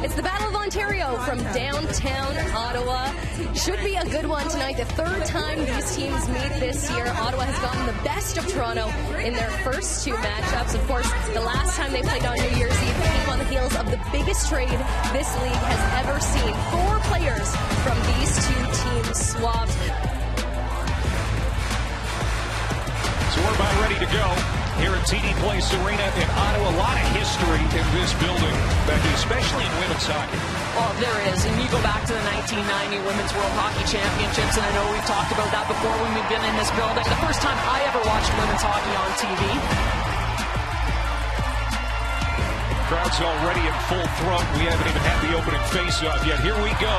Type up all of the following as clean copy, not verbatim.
It's the Battle of Ontario from downtown Ottawa. Should be a good one tonight. The third time these teams meet this year. Ottawa has gotten the best of Toronto in their first two matchups. Of course, the last time they played on New Year's Eve came on the heels of the biggest trade this league has ever seen. 4 players from these two teams swapped. So we're about ready to go here at TD Place Arena in Ottawa. A lot of history in this building, Becky, especially in women's hockey. Well, there is, and you go back to the 1990 Women's World Hockey Championships, and I know we've talked about that before when we've been in this building. The first time I ever watched women's hockey on TV. Crowd's already in full throat. We haven't even had the opening face-off yet. Here we go.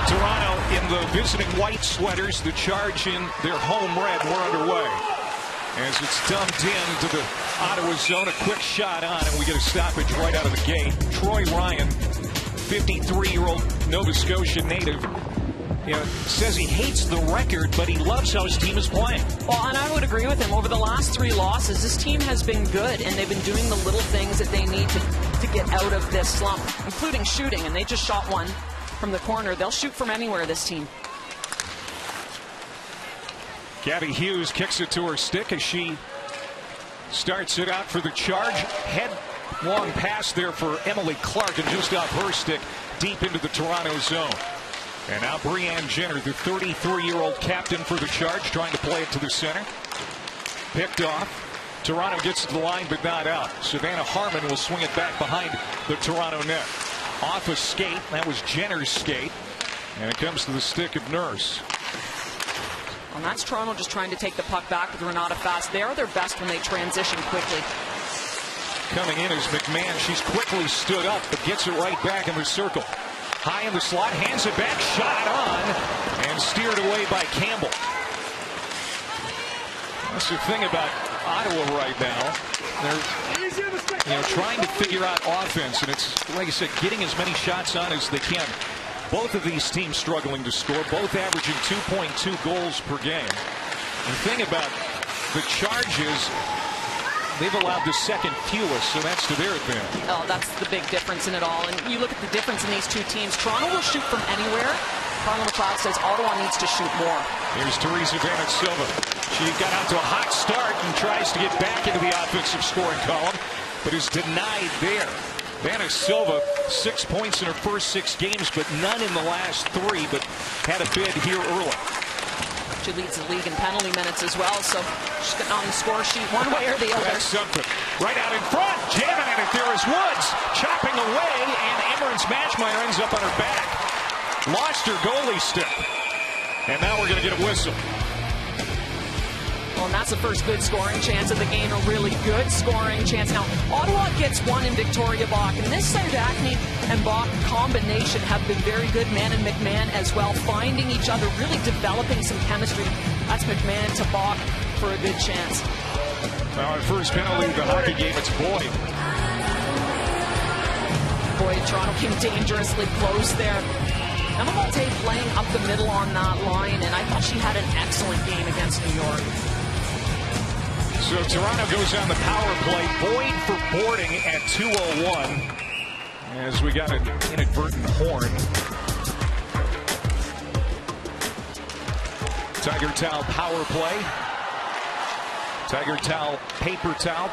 Toronto in the visiting white sweaters. The charge in their home red. We're underway. As it's dumped into the Ottawa zone, a quick shot on, and we get a stoppage right out of the gate. Troy Ryan, 53-year-old Nova Scotia native, says he hates the record, but he loves how his team is playing. Well, and I would agree with him. Over the last 3 losses, this team has been good, and they've been doing the little things that they need to get out of this slump, including shooting, and they just shot one from the corner. They'll shoot from anywhere, this team. Gabby Hughes kicks it to her stick as she starts it out for the charge. Headlong pass there for Emily Clark, and just off her stick deep into the Toronto zone. And now Brianne Jenner, the 33-year-old captain for the charge, trying to play it to the center. Picked off. Toronto gets to the line but not out. Savannah Harmon will swing it back behind the Toronto net. Off a skate. That was Jenner's skate. And it comes to the stick of Nurse. And that's Toronto just trying to take the puck back with Renata Fast. They are their best when they transition quickly. Coming in is McMahon. She's quickly stood up, but gets it right back in the circle. High in the slot, hands it back, shot on, and steered away by Campbell. That's the thing about Ottawa right now. They're trying to figure out offense, and it's, like I said, getting as many shots on as they can. Both of these teams struggling to score, both averaging 2.2 goals per game. The thing about the Charges, they've allowed the second fewest, so that's to their advantage. Oh, that's the big difference in it all. And you look at the difference in these two teams. Toronto will shoot from anywhere. Carla McLeod says Ottawa needs to shoot more. Here's Teresa Vanna Silva. She got out to a hot start and tries to get back into the offensive scoring column, but is denied there. Vanna Silva, 6 points in her first 6 games, but none in the last 3, but had a bid here early. She leads the league in penalty minutes as well, so she's getting on the score sheet one way or the other. That's something. Right out in front, jamming at it. There is Woods, chopping away, and Emmerance Matchmeyer ends up on her back. Lost her goalie stick. And now we're going to get a whistle. Well, and that's the first good scoring chance of the game, a really good scoring chance. Now, Ottawa gets one in Victoria Bach, and this Sardakny and Bach combination have been very good. Mann and McMahon as well, finding each other, really developing some chemistry. That's McMahon to Bach for a good chance. Now, our first penalty of the hockey game, it's Boyd. Boyd, Toronto came dangerously close there. Emma Malte playing up the middle on that line, and I thought she had an excellent game against New York. So Toronto goes on the power play. Boyd for boarding at 2:01 as we got an inadvertent horn. Tiger towel power play. Tiger towel, paper towel,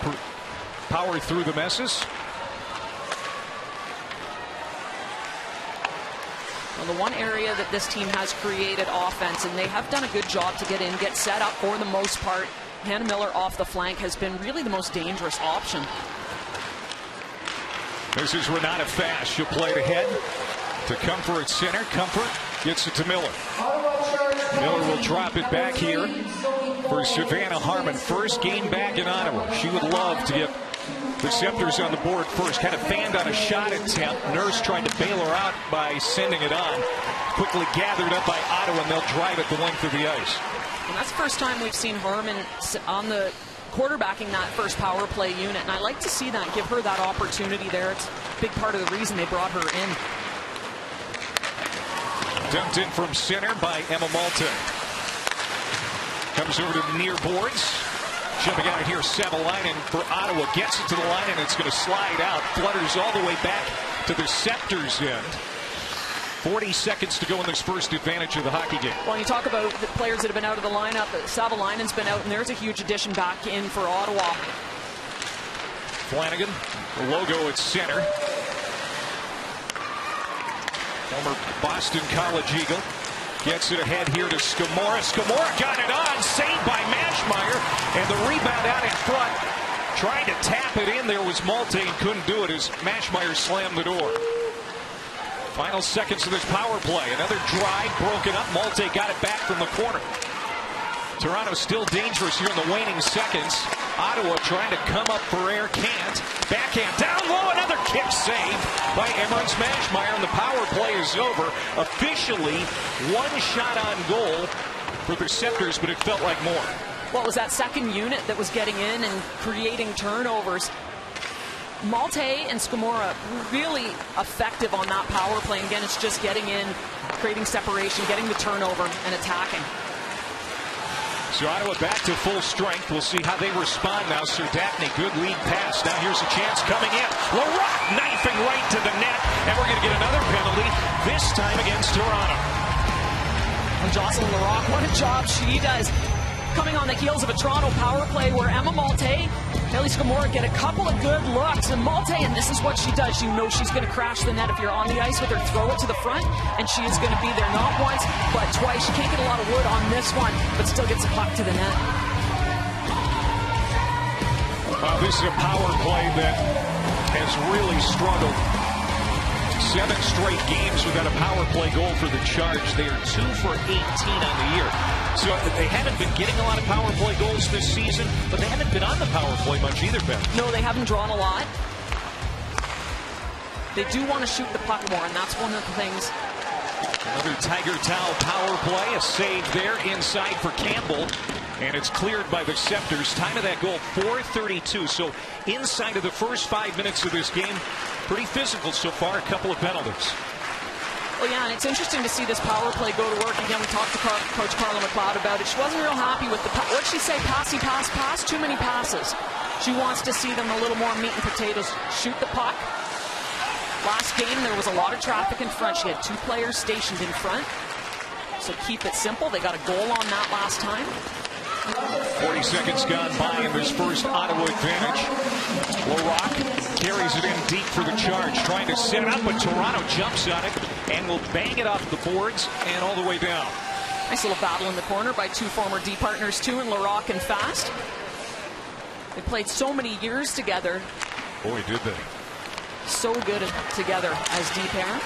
power through the messes. Well, the one area that this team has created offense, and they have done a good job to get in, get set up for the most part. Hannah Miller off the flank has been really the most dangerous option. This is Renata Fast. She'll play it ahead to Comfort at center. Comfort gets it to Miller. Miller will drop it back here for Savannah Harmon. First game back in Ottawa. She would love to get the Sceptres on the board first. Kind of fanned on a shot attempt. Nurse tried to bail her out by sending it on. Quickly gathered up by Ottawa, and they'll drive it the length of the ice. And that's the first time we've seen Harmon on the quarterbacking that first power play unit, and I like to see that, give her that opportunity there. It's a big part of the reason they brought her in. Dumped in from center by Emma Malte. Comes over to the near boards. Jumping out here, Savalainen for Ottawa. Gets it to the line, and it's going to slide out. Flutters all the way back to the Sceptres end. 40 seconds to go in this first advantage of the hockey game. Well, you talk about the players that have been out of the lineup. Savalainen's been out, and there's a huge addition back in for Ottawa. Flanagan, the logo at center. Former Boston College Eagle. Gets it ahead here to Scamora. Scamora got it on. Saved by Maschmeyer. And the rebound out in front. Trying to tap it in there was Malte and couldn't do it as Maschmeyer slammed the door. Final seconds of this power play. Another drive broken up. Malte got it back from the corner. Toronto still dangerous here in the waning seconds. Ottawa trying to come up for air. Can't. Backhand down low. Another kick saved by Emmerich Maschmeyer. And the power play is over. Officially, one shot on goal for the Sceptres, but it felt like more. What was that second unit that was getting in and creating turnovers? Malte and Scamora really effective on that power play. And again, it's just getting in, creating separation, getting the turnover, and attacking. So Ottawa back to full strength. We'll see how they respond now. Serdachny, good lead pass. Now here's a chance coming in. Larocque knifing right to the net. And we're going to get another penalty, this time against Toronto. And Jocelyn Larocque, what a job she does. Coming on the heels of a Toronto power play where Emma Malte, Kelly Scamora get a couple of good looks. And Malte, and this is what she does. You know she's going to crash the net if you're on the ice with her. Throw it to the front, and she is going to be there not once, but twice. She can't get a lot of wood on this one, but still gets a puck to the net. This is a power play that has really struggled. 7 straight games without a power play goal for the Charge. They are 2 for 18 on the year. So they haven't been getting a lot of power play goals this season, but they haven't been on the power play much either, Ben. No, they haven't drawn a lot. They do want to shoot the puck more, and that's one of the things. Another Tiger Towel power play. A save there inside for Campbell. And it's cleared by the Sceptres. Time of that goal, 4:32. So inside of the first 5 minutes of this game, pretty physical so far. A couple of penalties. Well, yeah, and it's interesting to see this power play go to work. Again, we talked to Coach Carla McLeod about it. She wasn't real happy with the what'd she say? Passy, pass, pass. Too many passes. She wants to see them a little more meat and potatoes. Shoot the puck. Last game, there was a lot of traffic in front. She had 2 players stationed in front. So keep it simple. They got a goal on that last time. 40 seconds gone by in this first Ottawa advantage. Larocque carries it in deep for the Charge, trying to set it up, but Toronto jumps on it and will bang it off the boards and all the way down. Nice little battle in the corner by 2 former D partners too, in Larocque and Fast. They played so many years together. Boy, did they. So good together as D pair.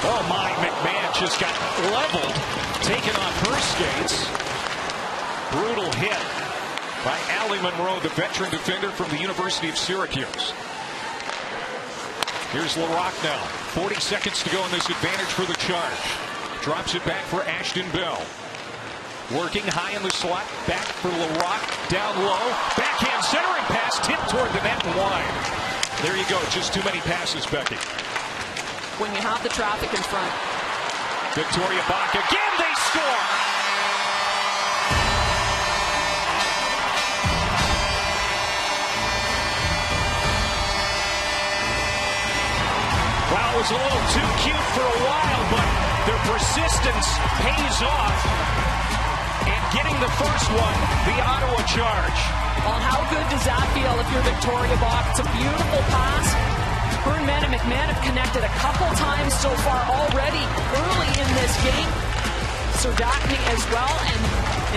Oh my, McMahon just got leveled, taken off her skates. Brutal hit by Allie Monroe, the veteran defender from the University of Syracuse. Here's Larocque now. 40 seconds to go in this advantage for the Charge. Drops it back for Ashton Bell. Working high in the slot. Back for Larocque. Down low. Backhand centering pass. Tipped toward the net and wide. There you go. Just too many passes, Becky. When you have the traffic in front. Victoria Bach again. They score. Well, it was a little too cute for a while, but their persistence pays off. And getting the first one, the Ottawa Charge. Well, how good does that feel if you're Victoria Bach? It's a beautiful pass. Her and McMahon have connected a couple times so far already early in this game. Serdachny as well, and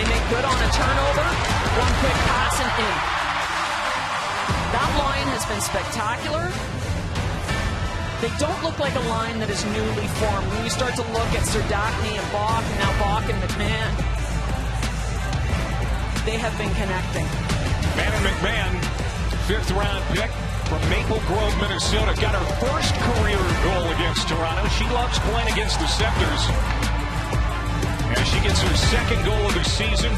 they make good on a turnover. One quick pass and in. That line has been spectacular. They don't look like a line that is newly formed. When you start to look at Serdachny and Bach, and now Bach and McMahon, they have been connecting. Shannon McMahon, 5th round pick from Maple Grove, Minnesota, got her first career goal against Toronto. She loves playing against the Sceptres. And she gets her 2nd goal of the season.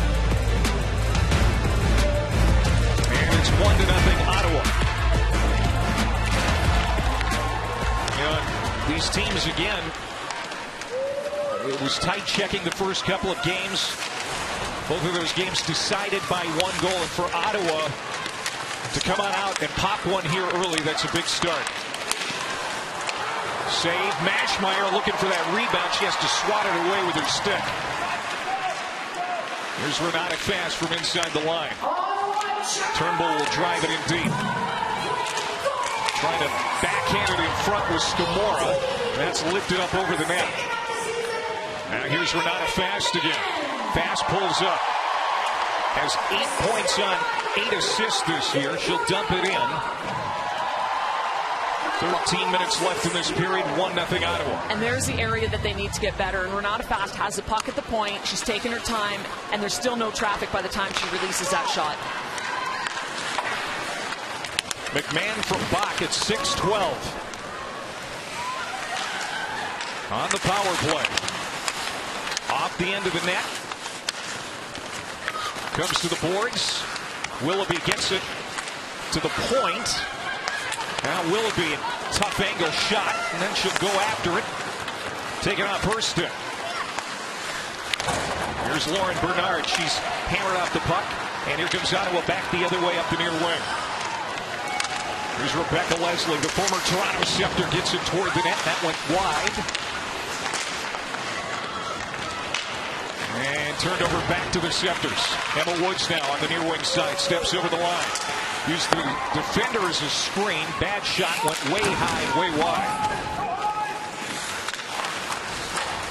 And it's 1-0 Ottawa. These teams, again, it was tight checking the first couple of games. Both of those games decided by 1 goal. And for Ottawa to come on out and pop one here early, that's a big start. save. Mashmeyer looking for that rebound. She has to swat it away with her stick. Here's Renata Fast from inside the line. Turnbull will drive it in deep. Trying to backhand it in front with Skamora. That's lifted up over the net. Now here's Renata Fast again. Fast pulls up. Has 8 points on 8 assists this year. She'll dump it in. 13 minutes left in this period. 1-0 Ottawa. And there's the area that they need to get better. And Renata Fast has the puck at the point. She's taking her time. And there's still no traffic by the time she releases that shot. McMahon from Bach at 6-12. On the power play. Off the end of the net. Comes to the boards. Willoughby gets it to the point. Now Willoughby, tough angle shot, and then she'll go after it. Taking off her stick. Here's Lauren Bernard. She's hammered off the puck. And here comes Ottawa back the other way up the near wing. Here's Rebecca Leslie, the former Toronto Sceptre, gets it toward the net. That went wide. And turned over back to the Sceptres. Emma Woods now on the near wing side. Steps over the line. Used the defender as a screen. Bad shot. Went way high, way wide.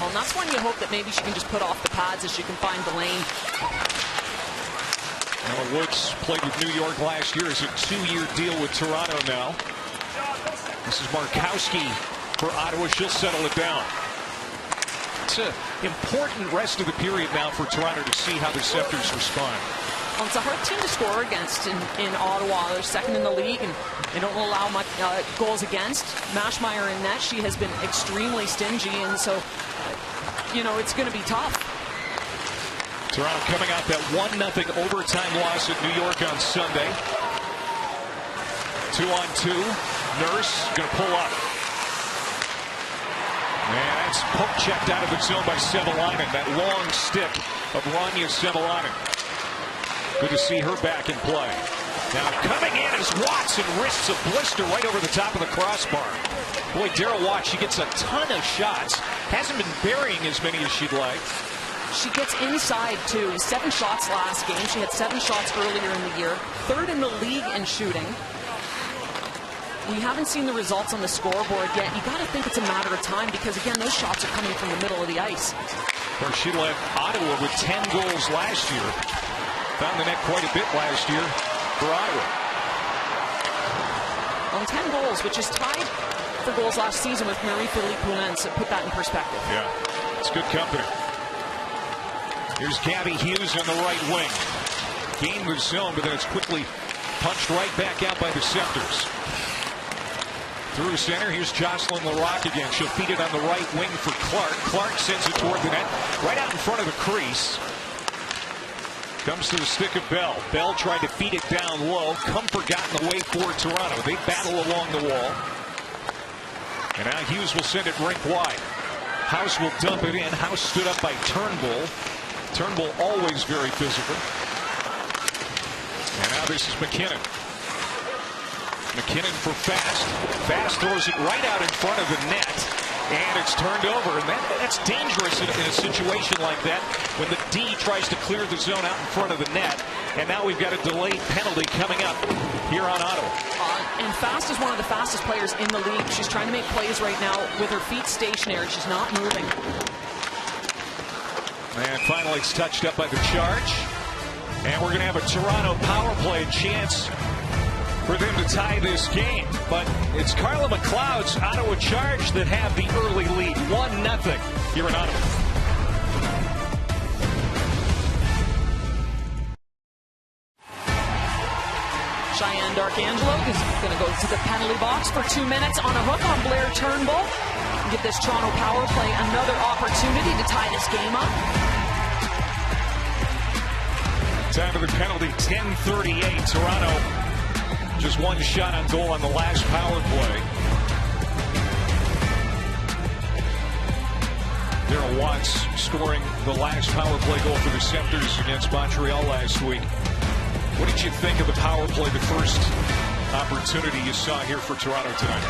Well, and that's when you hope that maybe she can just put off the pads as she can find the lane. Emma Woods played with New York last year. It's a 2-year deal with Toronto now. This is Markowski for Ottawa. She'll settle it down. It's an important rest of the period now for Toronto to see how the Sceptres respond. Well, it's a hard team to score against in Ottawa. They're second in the league, and they don't allow much goals against. Mashmeyer in net, she has been extremely stingy, and so, you know, it's going to be tough. Toronto coming out that 1-0 overtime loss at New York on Sunday. 2-on-2. Nurse going to pull up. And that's poke checked out of the zone by Sevalainen. That long stick of Rania Sevalainen. Good to see her back in play. Now coming in is Watson, risks a blister right over the top of the crossbar. Boy, Daryl Watts, she gets a ton of shots. Hasn't been burying as many as she'd like. She gets inside, too. 7 shots last game. She had 7 shots earlier in the year. 3rd in the league in shooting. We haven't seen the results on the scoreboard yet. You got to think it's a matter of time because, again, those shots are coming from the middle of the ice. Of course, she led Ottawa with 10 goals last year. Found the net quite a bit last year for Ottawa. On 10 goals, which is tied for goals last season with Marie-Philippe Poulin. So put that in perspective. Yeah, it's good company. Here's Gabby Hughes on the right wing. Gained the zone, but then it's quickly punched right back out by the Sceptres. Through center, here's Jocelyn Larocque again. She'll feed it on the right wing for Clark. Clark sends it toward the net, right out in front of the crease. Comes to the stick of Bell. Bell tried to feed it down low. Comfort got in the way for Toronto. They battle along the wall. And now Hughes will send it rink wide. House will dump it in. House stood up by Turnbull. Turnbull always very physical. And now this is McKinnon. McKinnon for Fast. Fast throws it right out in front of the net. And it's turned over. And that's dangerous in a situation like that when the D tries to clear the zone out in front of the net. And now we've got a delayed penalty coming up here on Ottawa. And Fast is one of the fastest players in the league. She's trying to make plays right now with her feet stationary. She's not moving. And finally it's touched up by the Charge. And we're going to have a Toronto power play chance for them to tie this game. But it's Carla McLeod's Ottawa Charge that have the early lead. 1-0 here in Ottawa. Cheyenne D'Arcangelo is going to go to the penalty box for 2 minutes on a hook on Blair Turnbull. Give this Toronto power play another opportunity to tie this game up. Time of the penalty, 10:38. Toronto just one shot on goal on the last power play. Daryl Watts scoring the last power play goal for the Sceptres against Montreal last week. What did you think of the power play, the first opportunity you saw here for Toronto tonight?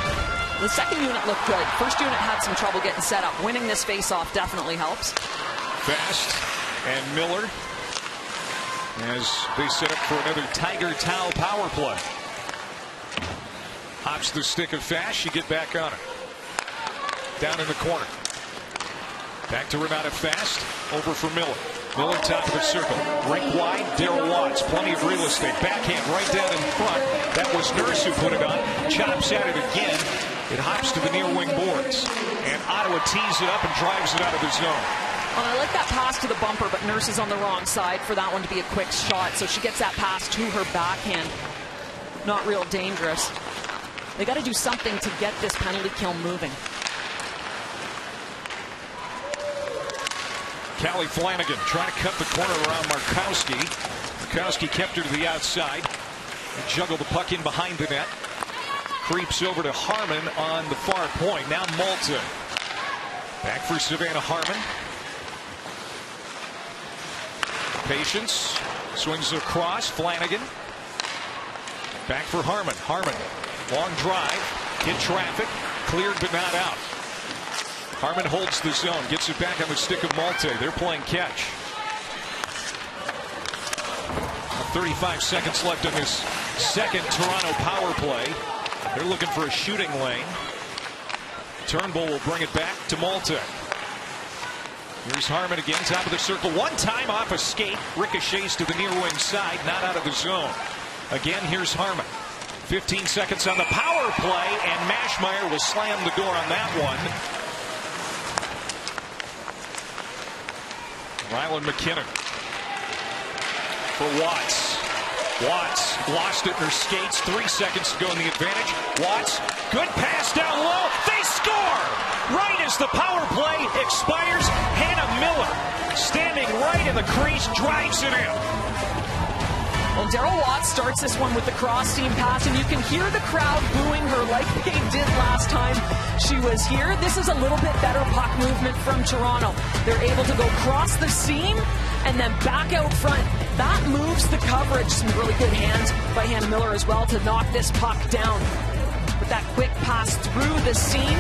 The second unit looked good. First unit had some trouble getting set up. Winning this face-off definitely helps. Fast and Miller as they set up for another Tiger Towel power play. Hops the stick of Fast. She get back on it. Down in the corner. Back to Renata Fast. Over for Miller. Miller top of the circle. Rink wide. Daryl Watts. Plenty of real estate. Backhand right down in front. That was Nurse who put it on. Chops at it again. It hops to the near wing boards. And Ottawa tees it up and drives it out of the zone. Well, I like that pass to the bumper, but Nurse is on the wrong side for that one to be a quick shot. So she gets that pass to her backhand. Not real dangerous. They got to do something to get this penalty kill moving. Callie Flanagan trying to cut the corner around Markowski. Markowski kept her to the outside. Juggled the puck in behind the net. Creeps over to Harmon on the far point. Now Malta. Back for Savannah Harmon. Patience. Swings across. Flanagan. Back for Harmon. Harmon. Long drive. Hit traffic. Cleared but not out. Harmon holds the zone. Gets it back on the stick of Malte. They're playing catch. 35 seconds left in this second Toronto power play. They're looking for a shooting lane. Turnbull will bring it back to Malte. Here's Harmon again, top of the circle. One time off a skate. Ricochets to the near wing side, not out of the zone. Again, here's Harmon. 15 seconds on the power play, and Mashmeyer will slam the door on that one. Rylan McKinnon for Watts. Watts lost it in her skates. 3 seconds to go in the advantage. Watts, good pass down low. They score! Right as the power play expires, Hannah Miller, standing right in the crease, drives it in. Well, Daryl Watts starts this one with the cross-seam pass, and you can hear the crowd booing her like they did last time she was here. This is a little bit better puck movement from Toronto. They're able to go cross the seam and then back out front. That moves the coverage. Some really good hands by Hannah Miller as well to knock this puck down. But that quick pass through the seam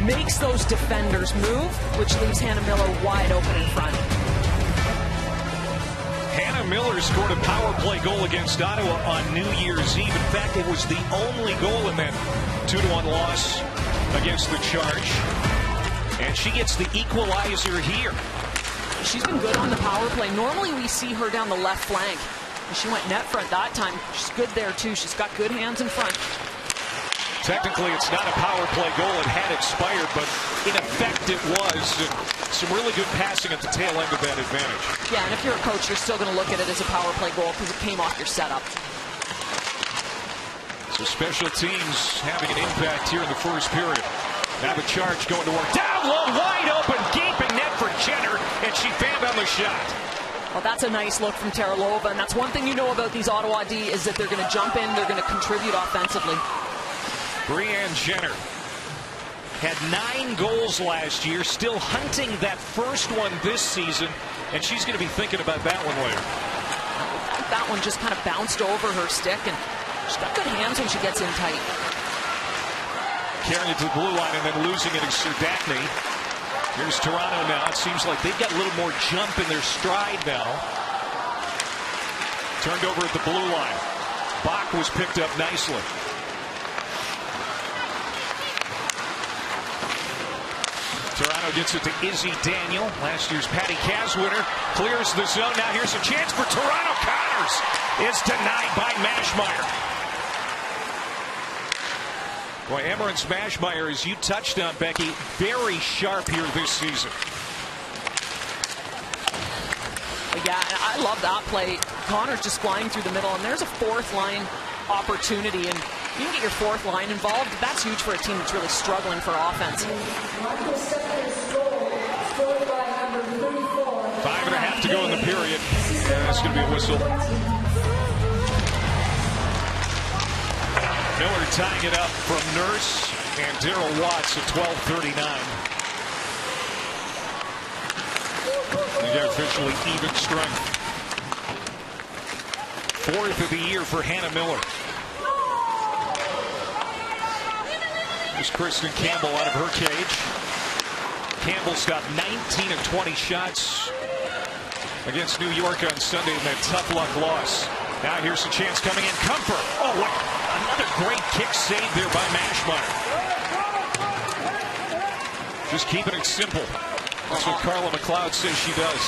makes those defenders move, which leaves Hannah Miller wide open in front. Hannah Miller scored a power play goal against Ottawa on New Year's Eve. In fact, it was the only goal in that 2-1 loss against the Charge. And she gets the equalizer here. She's been good on the power play. Normally we see her down the left flank. She went net front that time. She's good there too. She's got good hands in front. Technically, it's not a power play goal. It had expired, but in effect it was. And some really good passing at the tail end of that advantage. Yeah, and if you're a coach, you're still going to look at it as a power play goal because it came off your setup. So special teams having an impact here in the first period. Now the Charge going to work. Down low, wide open, gaping net for Jenner, and she fanned on the shot. Well, that's a nice look from Teralova, and that's one thing you know about these Ottawa D is that they're going to jump in, they're going to contribute offensively. Brianne Jenner had 9 goals last year, still hunting that first one this season, and she's going to be thinking about that one later. That one just kind of bounced over her stick, and she's got good hands when she gets in tight. Carrying it to the blue line and then losing it is Serdachny. Here's Toronto now. It seems like they've got a little more jump in their stride now. Turned over at the blue line. Bach was picked up nicely. Toronto gets it to Izzy Daniel, last year's Patty Caz winner. Clears the zone. Now here's a chance for Toronto. Connors is denied by Mashmeyer. Boy, Emmerance Mashmeyer, as you touched on, Becky, very sharp here this season. Yeah, and I love that play. Connors just flying through the middle, and there's a fourth line opportunity, and if you can get your fourth line involved, that's huge for a team that's really struggling for offense. 5.5 to go in the period. And that's going to be a whistle. Miller tying it up from Nurse and Daryl Watts at 12:39. They're officially even strength. 4th of the year for Hannah Miller. There's Kristen Campbell out of her cage. Campbell's got 19 of 20 shots against New York on Sunday in that tough luck loss. Now here's a chance coming in. Comfort. Oh, what? Another great kick save there by Mashmeyer. Just keeping it simple. That's what Carla McLeod says she does.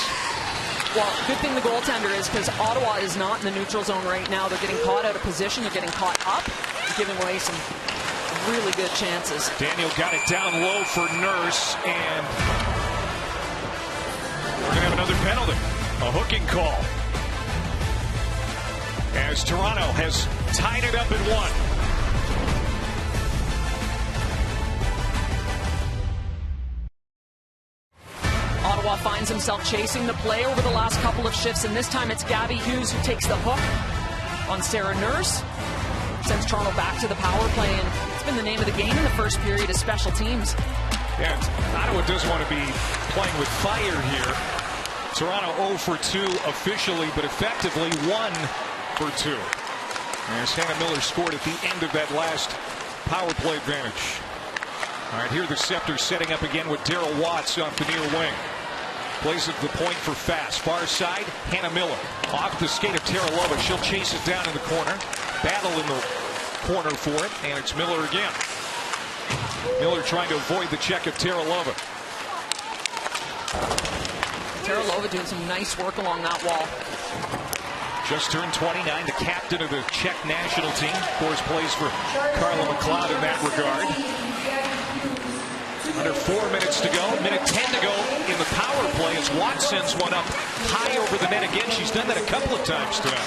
Well, good thing the goaltender is, because Ottawa is not in the neutral zone right now. They're getting caught out of position. They're getting caught up, giving away some really good chances. Daniel got it down low for Nurse, and we're going to have another penalty. A hooking call. As Toronto has tied it up at 1. Ottawa finds himself chasing the play over the last couple of shifts, and this time it's Gabby Hughes who takes the hook on Sarah Nurse. Sends Toronto back to the power play, and it's been the name of the game in the first period of special teams. Yeah, Ottawa does want to be playing with fire here. Toronto 0 for 2 officially, but effectively 1 for 2. As Hannah Miller scored at the end of that last power play advantage. All right, here the Sceptres setting up again with Daryl Watts off the near wing. Plays at the point for fast. Far side, Hannah Miller. Off the skate of Teralova. She'll chase it down in the corner. Battle in the corner for it, and it's Miller again. Miller trying to avoid the check of Teralova. Teralova doing some nice work along that wall. Just turned 29, the captain of the Czech national team. Of course, plays for Carla McLeod in that regard. Under 4 minutes to go, minute 10 to go in the power play as Watt sends one up high over the net again. She's done that a couple of times tonight.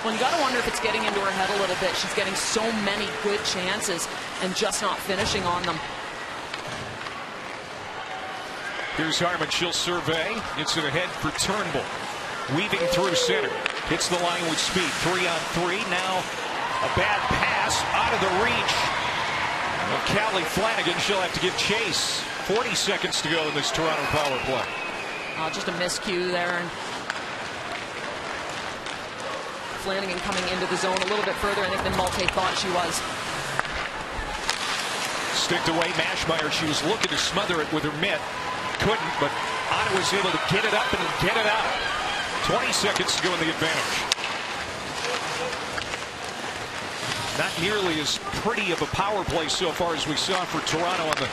Well, you got to wonder if it's getting into her head a little bit. She's getting so many good chances and just not finishing on them. Here's Harmon. She'll survey. Gets it ahead for Turnbull. Weaving through center. Hits the line with speed. 3-on-3. Now a bad pass out of the reach of Callie Flanagan. She'll have to give chase. 40 seconds to go in this Toronto power play. Just a miscue there. And Flanagan coming into the zone a little bit further, I think, than Malte thought she was. Sticked away. Mashmeyer, she was looking to smother it with her mitt. Couldn't, but Ottawa was able to get it up and get it out. 20 seconds to go in the advantage. Not nearly as pretty of a power play so far as we saw for Toronto on the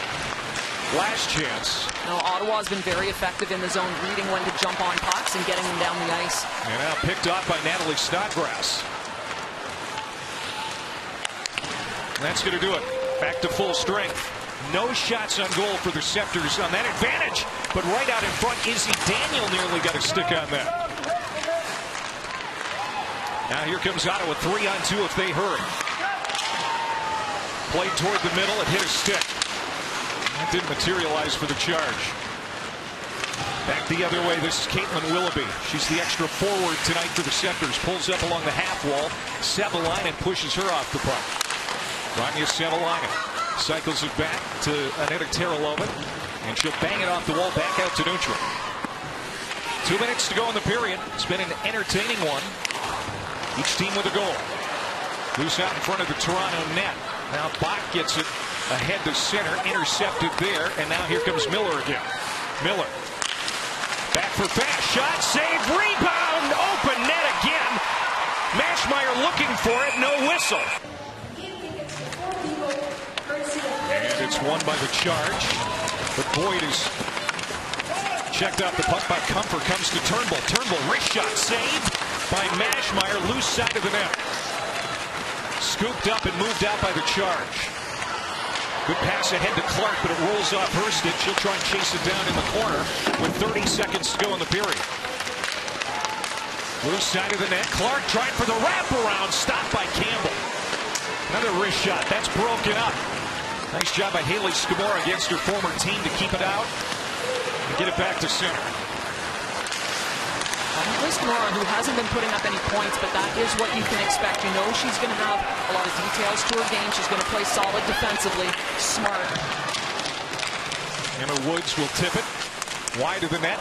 last chance. No, Ottawa's been very effective in the zone, reading when to jump on pucks and getting them down the ice. And now picked off by Natalie Snodgrass. And that's going to do it. Back to full strength. No shots on goal for the Sceptres on that advantage. But right out in front, Izzy Daniel nearly got a stick on that. Now here comes Ottawa, 3-on-2 if they hurry. Played toward the middle, it hit a stick. That didn't materialize for the charge. Back the other way, this is Caitlin Willoughby. She's the extra forward tonight for the Sceptres. Pulls up along the half wall. Sevalainen pushes her off the puck. Rania Sevalainen cycles it back to Aneta Teralova, and she'll bang it off the wall back out to neutral. 2 minutes to go in the period. It's been an entertaining one. Each team with a goal. Loose out in front of the Toronto net. Now Bach gets it ahead to center, intercepted there, and now here comes Miller again. Miller back for fast shot, save, rebound, open net again. Mashmeyer looking for it, no whistle. And it's won by the charge, but Boyd is checked out the puck by Comfort, comes to Turnbull. Turnbull, wrist shot, saved by Mashmeyer, loose side of the net. Scooped up and moved out by the charge. Good pass ahead to Clark, but it rolls off her stick. She'll try and chase it down in the corner with 30 seconds to go in the period. Loose side of the net. Clark tried for the wraparound, stopped by Campbell. Another wrist shot. That's broken up. Nice job by Haley Scamora against her former team to keep it out and get it back to center. Haley Scamora, who hasn't been putting up any points, but that is what you can expect. You know she's going to have a lot of details to her game. She's going to play solid defensively, smart. Emma Woods will tip it wide of the net,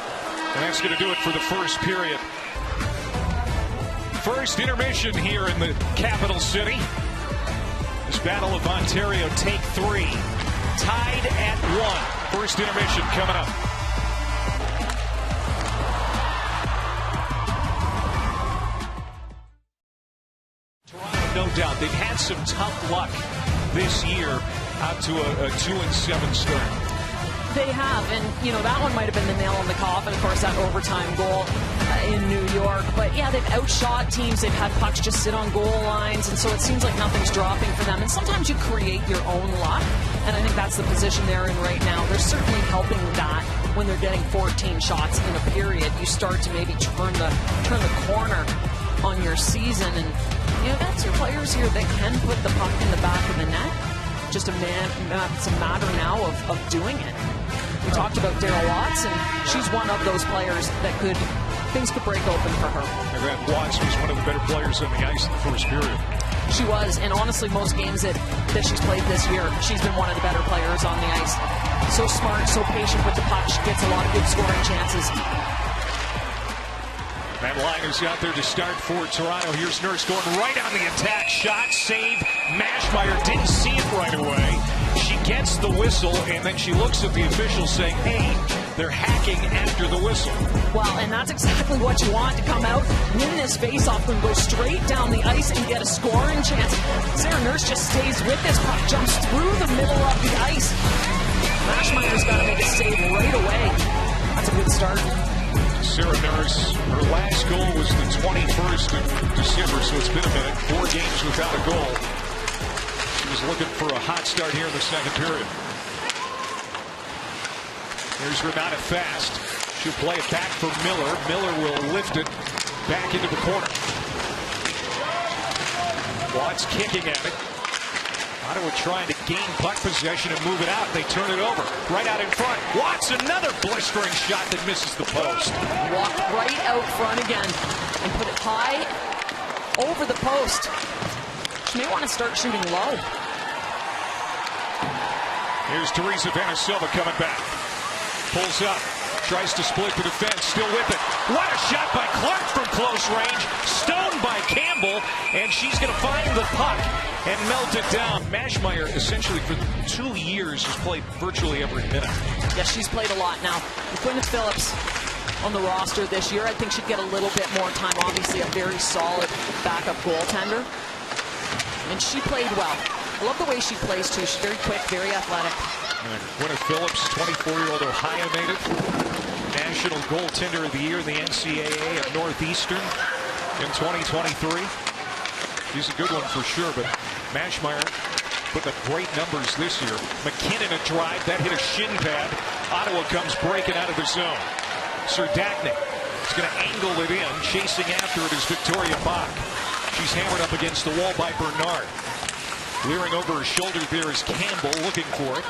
and that's going to do it for the first period. First intermission here in the capital city. This Battle of Ontario, take 3. Tied at 1. First intermission coming up. No doubt. They've had some tough luck this year out to a 2-7 start. They have, and you know, that one might have been the nail on the coffin, of course, that overtime goal in New York. But yeah, they've outshot teams. They've had pucks just sit on goal lines, and so it seems like nothing's dropping for them. And sometimes you create your own luck, and I think that's the position they're in right now. They're certainly helping that when they're getting 14 shots in a period. You start to maybe turn the corner on your season, and you know, that's your players here that can put the puck in the back of the net. Just it's a matter now of doing it. We talked about Daryl Watts, and she's one of those players that things could break open for her. And that Watts was one of the better players on the ice in the first period. She was, and honestly, most games that she's played this year, she's been one of the better players on the ice. So smart, so patient with the puck. She gets a lot of good scoring chances. That line is out there to start for Toronto. Here's Nurse going right on the attack. Shot, save. Mashmeyer didn't see it right away. She gets the whistle, and then she looks at the officials saying, hey, they're hacking after the whistle. Well, and that's exactly what you want, to come out, win this faceoff, and go straight down the ice and get a scoring chance. Sarah Nurse just stays with this puck, jumps through the middle of the ice. Mashmeyer's got to make a save right away. That's a good start. Sarah Nurse, her last goal was the 21st of December, so it's been a minute. 4 games without a goal. She was looking for a hot start here in the second period. Here's Renata Fast. She'll play it back for Miller. Miller will lift it back into the corner. Watts kicking at it. Ottawa trying to gain puck possession and move it out. They turn it over. Right out in front. Watts, another blistering shot that misses the post. Walk right out front again and put it high over the post. She may want to start shooting low. Here's Teresa Vanasilva coming back. Pulls up. Tries to split the defense. Still with it. What a shot by Clark from close range. Stoned by Campbell. And she's going to find the puck and melt it down. Mashmeyer, essentially for 2 years, has played virtually every minute. Yes, she's played a lot now. With Gwyneth Phillips on the roster this year, I think she'd get a little bit more time. Obviously, a very solid backup goaltender. And she played well. I love the way she plays, too. She's very quick, very athletic. And Gwyneth Phillips, 24-year-old Ohio native, National Goaltender of the Year in the NCAA at Northeastern in 2023. She's a good one for sure, but Mashmeyer put up great numbers this year. McKinnon a drive, that hit a shin pad. Ottawa comes breaking out of the zone. Serdachny is going to angle it in. Chasing after it is Victoria Bach. She's hammered up against the wall by Bernard. Leering over her shoulder there is Campbell looking for it.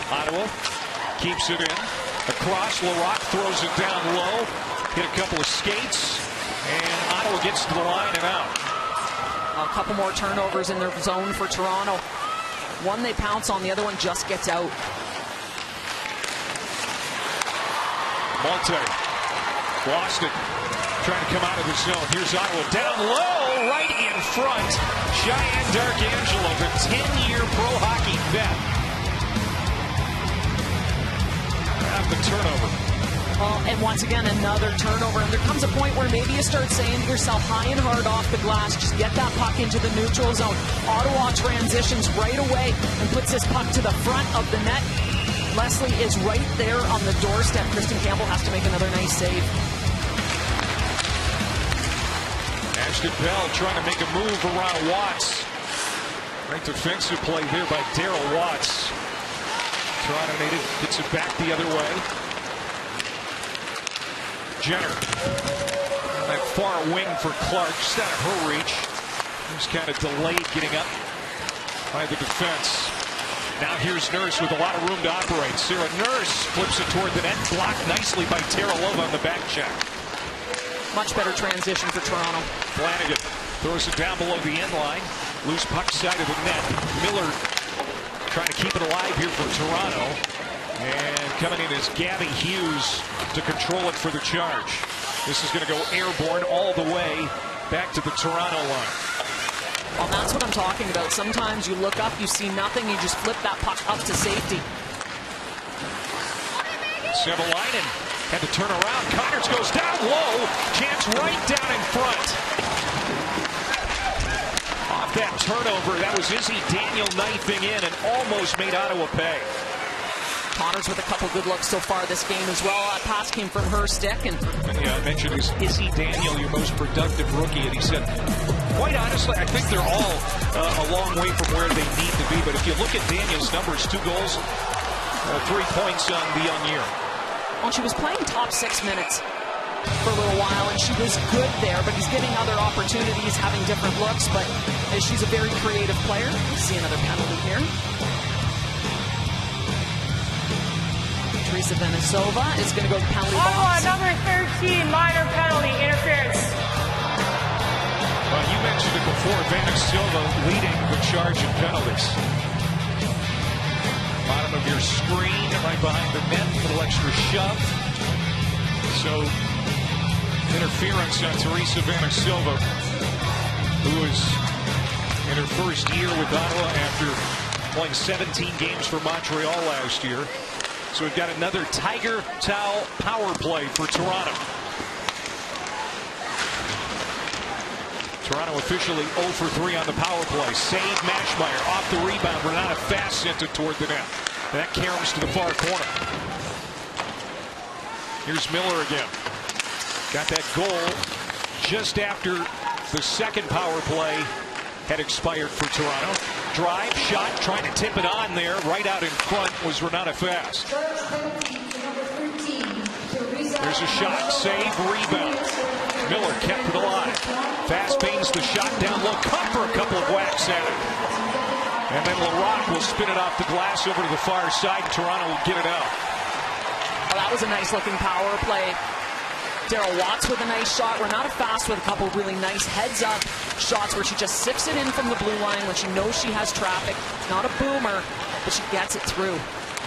Ottawa keeps it in. Across, Larocque throws it down low. Hit a couple of skates. And Ottawa gets to the line and out. A couple more turnovers in their zone for Toronto. One they pounce on, the other one just gets out. Malte lost it. Trying to come out of the zone. Here's Ottawa down low, right in front. Cheyenne Darkangelo, the 10-year pro hockey vet. The turnover. And once again, another turnover. And there comes a point where maybe you start saying to yourself, high and hard off the glass, just get that puck into the neutral zone. Ottawa transitions right away and puts this puck to the front of the net. Leslie is right there on the doorstep. Kristen Campbell has to make another nice save. Ashton Bell trying to make a move around Watts. Great defensive play there by Daryl Watts. Toronto native gets it back the other way. Jenner. That far wing for Clark, just out of her reach. He's kind of delayed getting up by the defense. Now here's Nurse with a lot of room to operate. Sarah Nurse flips it toward the net, blocked nicely by Tara Love on the back check. Much better transition for Toronto. Flanagan throws it down below the end line. Loose puck side of the net. Miller trying to keep it alive here for Toronto. And coming in is Gabby Hughes to control it for the charge. This is going to go airborne all the way back to the Toronto line. Well, that's what I'm talking about. Sometimes you look up, you see nothing, you just flip that puck up to safety. Savalainen had to turn around. Connors goes down low. Chance right down in front. Off that turnover, that was Izzy Daniel knifing in and almost made Ottawa pay. Connors with a couple good looks so far this game as well. That pass came from her stick. And yeah, I mentioned, is Izzy Daniel your most productive rookie? And he said, quite honestly, I think they're all a long way from where they need to be. But if you look at Daniel's numbers, 2 goals, 3 points on the young year. Well, she was playing top 6 minutes for a little while, and she was good there, but he's getting other opportunities, having different looks, but she's a very creative player. We'll see another penalty here. Teresa Venesova is going to go to the penalty box. Number 13, minor penalty, interference. Well, you mentioned it before, Venesova leading the charge in penalties. Bottom of your screen, right behind the net, a little extra shove. So, interference on Teresa Venesova, who is in her first year with Ottawa after playing 17 games for Montreal last year. So we've got another Tiger Towel power play for Toronto. Toronto officially 0 for 3 on the power play. Save Mashmeyer off the rebound. Renata fast sent it toward the net. And that caroms to the far corner. Here's Miller again. Got that goal just after the second power play had expired for Toronto. Drive, shot, trying to tip it on there. Right out in front was Renata Fast. There's a shot, save, rebound. Miller kept it alive. Fast bangs the shot down low, cut for a couple of whacks at it. And then LaRocque will spin it off the glass over to the far side. Toronto will get it out. Well, that was a nice looking power play. Daryl Watts with a nice shot. Renata Fast with a couple really nice heads up shots where she just sips it in from the blue line when she knows she has traffic. Not a boomer, but she gets it through.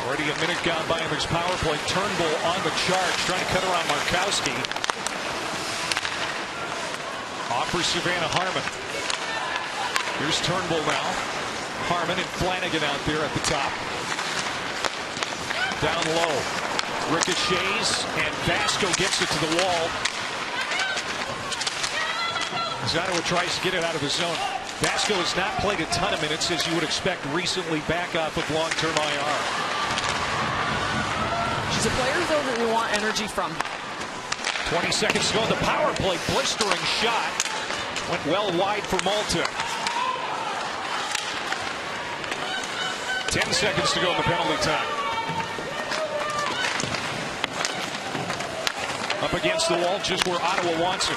Already a minute gone by in this power play. Turnbull on the charge, trying to cut around Markowski. Offers Savannah Harmon. Here's Turnbull now. Harmon and Flanagan out there at the top. Down low. Ricochets, and Vasco gets it to the wall. As Ottawa tries to get it out of the zone. Vasco has not played a ton of minutes, as you would expect, recently back off of long-term IR. She's a player, though, that we want energy from. 20 seconds to go. The power play, blistering shot. Went well wide for Malta. 10 seconds to go in the penalty time. Up against the wall, just where Ottawa wants it.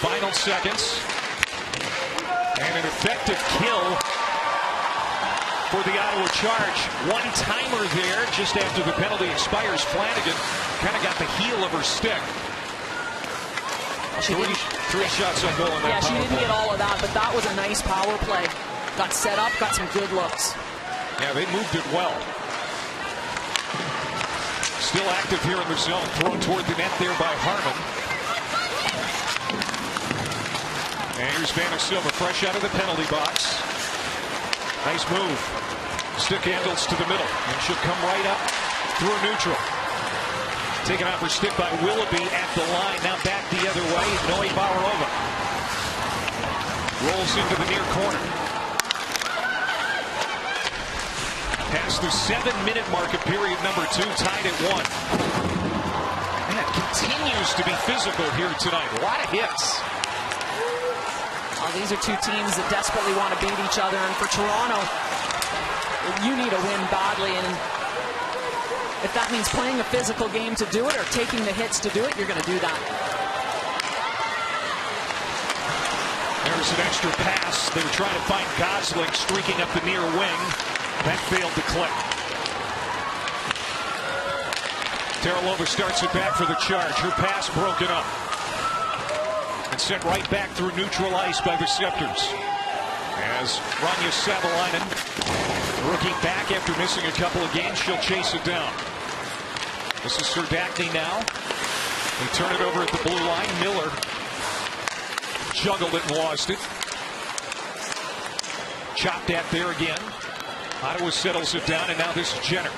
Final seconds. And an effective kill for the Ottawa Charge. One-timer there just after the penalty expires. Flanagan kind of got the heel of her stick. Three shots on goal in that Yeah, she power didn't play. get all of that, but that was a nice power play. Got set up, got some good looks. Yeah, they moved it well. Still active here in the zone. Thrown toward the net there by Harmon. And here's Venesova fresh out of the penalty box. Nice move. Stick handles to the middle. And she'll come right up through neutral. Taken off her stick by Willoughby at the line. Now back the other way. Neubarova rolls into the near corner. Past the 7-minute mark of period number 2, tied at 1. And it continues to be physical here tonight. A lot of hits. These are two teams that desperately want to beat each other, and for Toronto, you need a win badly, and if that means playing a physical game to do it or taking the hits to do it, you're going to do that. There's an extra pass. They were trying to find Gosling streaking up the near wing. That failed to click. Teralova starts it back for the Charge. Her pass broken up. And sent right back through neutral ice by the Sceptres. As Rania Savalainen, rookie back after missing a couple of games, she'll chase it down. This is Serdachny now. They turn it over at the blue line. Miller juggled it and lost it. chopped at there again. Ottawa settles it down, and now this is Jenner.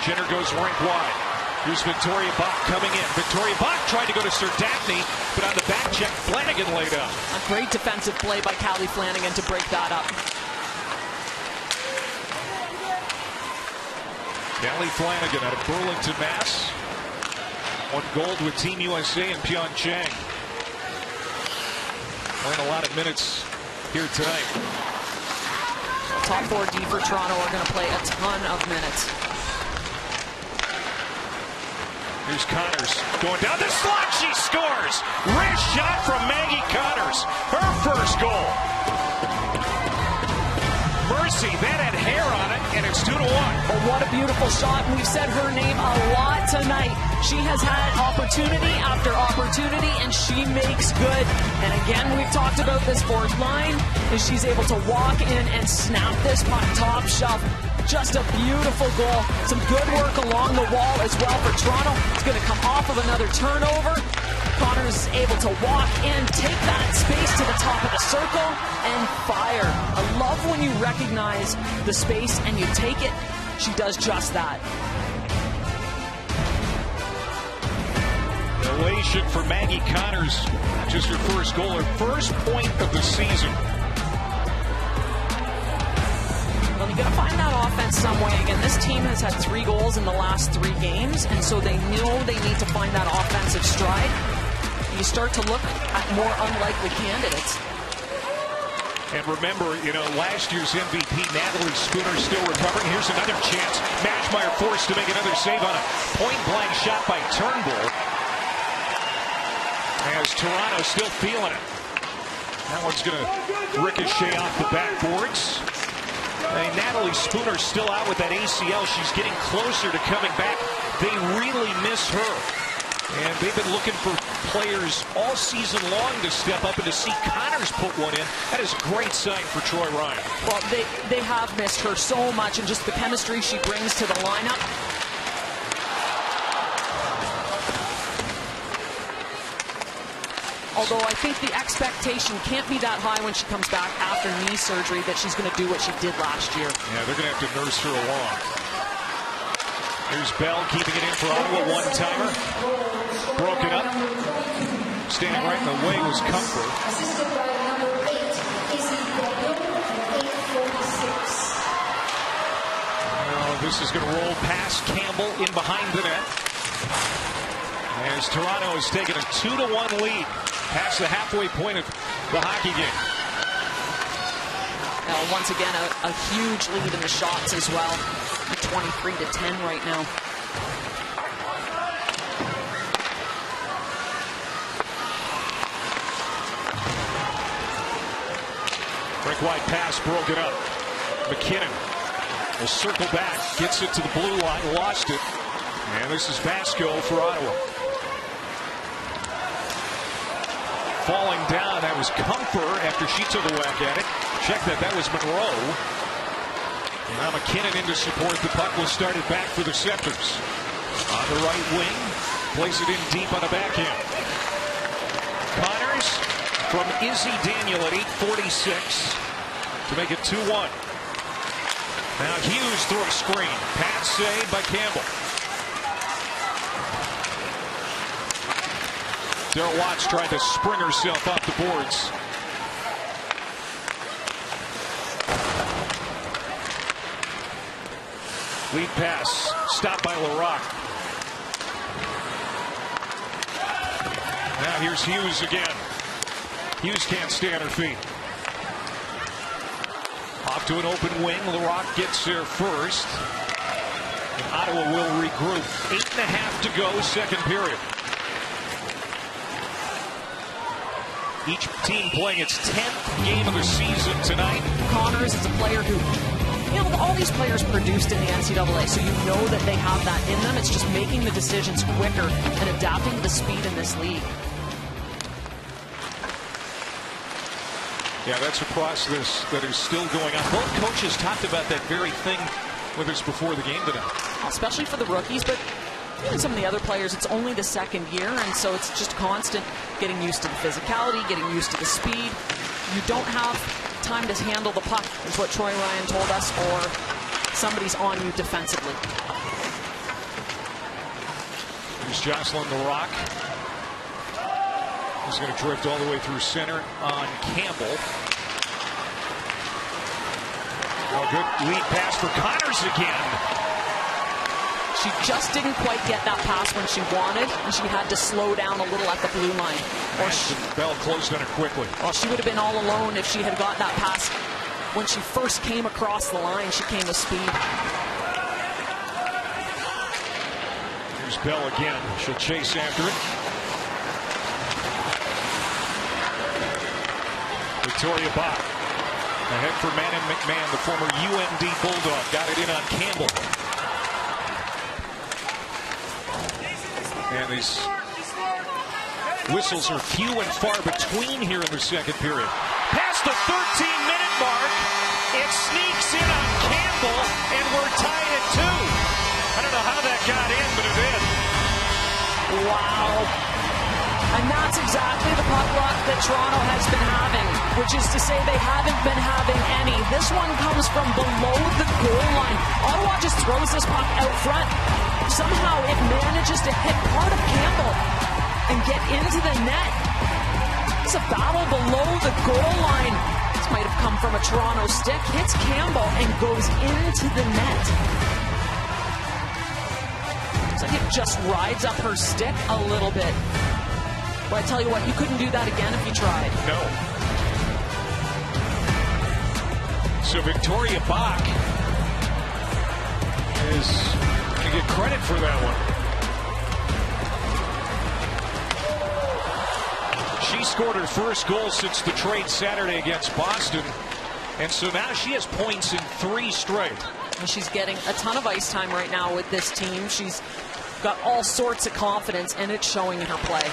Jenner goes rink wide. Here's Victoria Bach coming in. Victoria Bach tried to go to Sir Daphne, but on the back check, Flanagan laid up. A great defensive play by Callie Flanagan to break that up. Callie Flanagan out of Burlington, Mass. Won gold with Team USA in Pyeongchang. Playing a lot of minutes here tonight. Top 4D for Toronto are going to play a ton of minutes. Here's Connors going down the slot. She scores. Wrist shot from Maggie Connors. Her first goal. Mercy, that had hair on it, and it's 2-1. Oh, what a beautiful shot. We've said her name a lot tonight. She has had opportunity after opportunity, and she makes good. And again, we've talked about this fourth line, is she's able to walk in and snap this puck top shelf. Just a beautiful goal. Some good work along the wall as well for Toronto. It's going to come off of another turnover. Connors is able to walk in, take that space to the top of the circle, and fire. I love when you recognize the space and you take it. She does just that. Elation for Maggie Connors. Just her first goal, her first point of the season. Well, you got to find that offense some way. Again, this team has had 3 goals in the last 3 games, and so they know they need to find that offensive stride. You start to look at more unlikely candidates. And remember, last year's MVP, Natalie Spooner, still recovering. Here's another chance. Mashmeyer forced to make another save on a point-blank shot by Turnbull. As Toronto still feeling it. That one's going to ricochet off the backboards. And Natalie Spooner's still out with that ACL. She's getting closer to coming back. They really miss her. And they've been looking for players all season long to step up, and to see Connors put one in, that is a great sign for Troy Ryan. Well, they have missed her so much, and just the chemistry she brings to the lineup. Although I think the expectation can't be that high when she comes back after knee surgery that she's going to do what she did last year. Yeah, they're going to have to nurse her along. Here's Bell keeping it in for Ottawa, one-timer. Broken up. Standing right in the way was Comfort. This is going to roll past Campbell in behind the net. As Toronto has taken a 2-1 lead past the halfway point of the hockey game. Now, once again, a huge lead in the shots as well. 23-10 right now. Break wide pass broken up. McKinnon will circle back, gets it to the blue line, lost it. And this is Vasco for Ottawa. Falling down, that was Comfort after she took a whack at it. Check that was Monroe. Now McKinnon in to support the puck. Will start it back for the Sceptres. On the right wing, plays it in deep on the backhand. Connors from Izzy Daniel at 8:46 to make it 2-1. Now Hughes through a screen. Pass saved by Campbell. Darryl Watts tried to spring herself off the boards. Lead pass stopped by Larocque. Now here's Hughes again. Hughes can't stay on her feet. Off to an open wing. Larocque gets there first. And Ottawa will regroup. 8.5 to go, second period. Each team playing its 10th game of the season tonight. Connors is a player who, all these players produced in the NCAA, so you know that they have that in them. It's just making the decisions quicker and adapting to the speed in this league. Yeah, that's a process that is still going on. Both coaches talked about that very thing with us before the game tonight. Especially for the rookies, but even some of the other players, it's only the second year, and so it's just constant getting used to the physicality, getting used to the speed. You don't have time to handle the puck, is what Troy Ryan told us, or somebody's on you defensively. Here's Jocelyn the Rock. He's going to drift all the way through center on Campbell. A good lead pass for Connors again. She just didn't quite get that pass when she wanted, and she had to slow down a little at the blue line. Bell closed on her quickly. Well, she would have been all alone if she had got that pass. When she first came across the line, she came with speed. Here's Bell again. She'll chase after it. Victoria Bach. Ahead for Manon McMahon, the former UMD Bulldog. Got it in on Campbell. And these whistles are few and far between here in the second period. Past the 13-minute mark, it sneaks in on Campbell, and we're tied at 2. I don't know how that got in, but it did. Wow. And that's exactly the puck luck that Toronto has been having, which is to say they haven't been having any. This one comes from below the goal line. Ottawa just throws this puck out front. Somehow it manages to hit part of Campbell and get into the net. It's a battle below the goal line. This might have come from a Toronto stick. Hits Campbell and goes into the net. Looks like it just rides up her stick a little bit. But I tell you what, you couldn't do that again if you tried. No. So Victoria Bach is going to get credit for that one. She scored her first goal since the trade Saturday against Boston. And so now she has points in 3 straight. And she's getting a ton of ice time right now with this team. She's got all sorts of confidence, and it's showing in her play.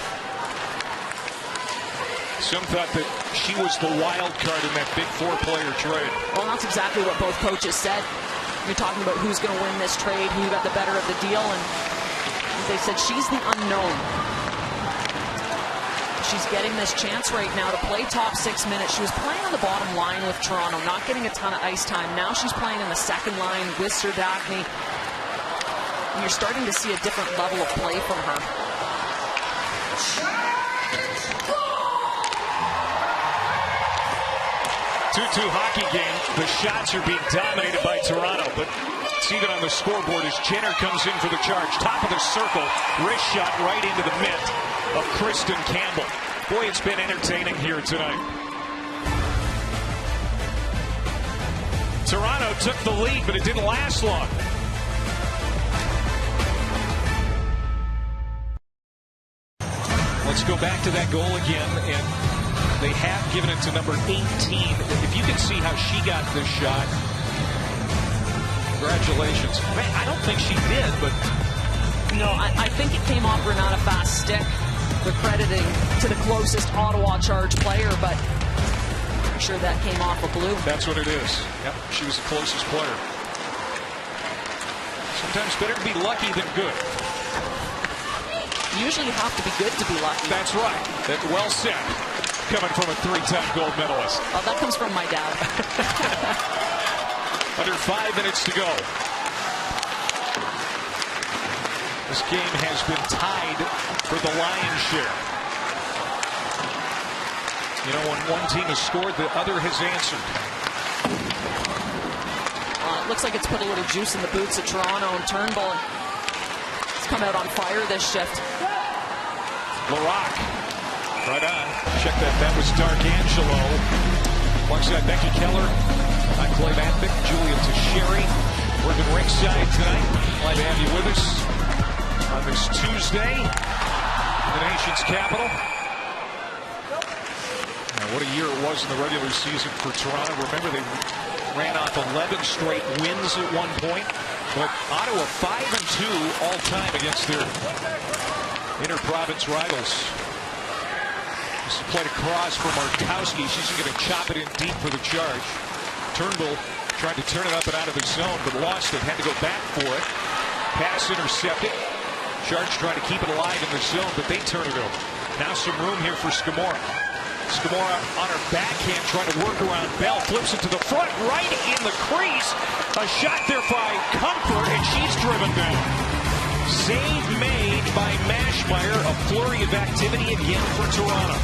Some thought that she was the wild card in that big 4-player trade. Well, that's exactly what both coaches said. You're talking about who's going to win this trade, who got the better of the deal, and they said she's the unknown. She's getting this chance right now to play top 6 minutes. She was playing on the bottom line with Toronto, not getting a ton of ice time. Now she's playing in the second line with Sir Daphne. And you're starting to see a different level of play from her. 2-2 hockey game. The shots are being dominated by Toronto, but it's even on the scoreboard as Jenner comes in for the charge. Top of the circle, wrist shot right into the mitt of Kristen Campbell. Boy, it's been entertaining here tonight. Toronto took the lead, but it didn't last long. Let's go back to that goal again, and they have given it to number 18. If you can see how she got this shot, congratulations. I don't think she did, but... No, I think it came off Renata Fast's stick. They're crediting to the closest Ottawa Charge player, but I'm sure that came off a blue. That's what it is. Yep, she was the closest player. Sometimes better to be lucky than good. Usually you have to be good to be lucky. That's right. Well said. Coming from a 3-time gold medalist. Oh, that comes from my dad. Under 5 minutes to go. This game has been tied for the lion's share. You know, when one team has scored, the other has answered. It looks like it's put a little juice in the boots of Toronto, and Turnbull has come out on fire this shift. LaRock, right on. Check that. That was D'Arcangelo. Alongside Becky Keller. I'm Clay Matvick, Julia Teixeira. Working ringside tonight. Glad to have you with us on this Tuesday in the nation's capital. Now, what a year it was in the regular season for Toronto. Remember, they ran off 11 straight wins at one point. But Ottawa 5-2 all time against their inter-province rivals. This is played across from Markowski. She's going to chop it in deep for the charge. Turnbull tried to turn it up and out of the zone, but lost it. Had to go back for it. Pass intercepted. Charge trying to keep it alive in the zone, but they turn it over. Now some room here for Scamora. Scamora on her backhand trying to work around Bell. Flips it to the front, right in the crease. A shot there by Comfort, and she's driven down. Save made by Mashmeyer. A flurry of activity again for Toronto.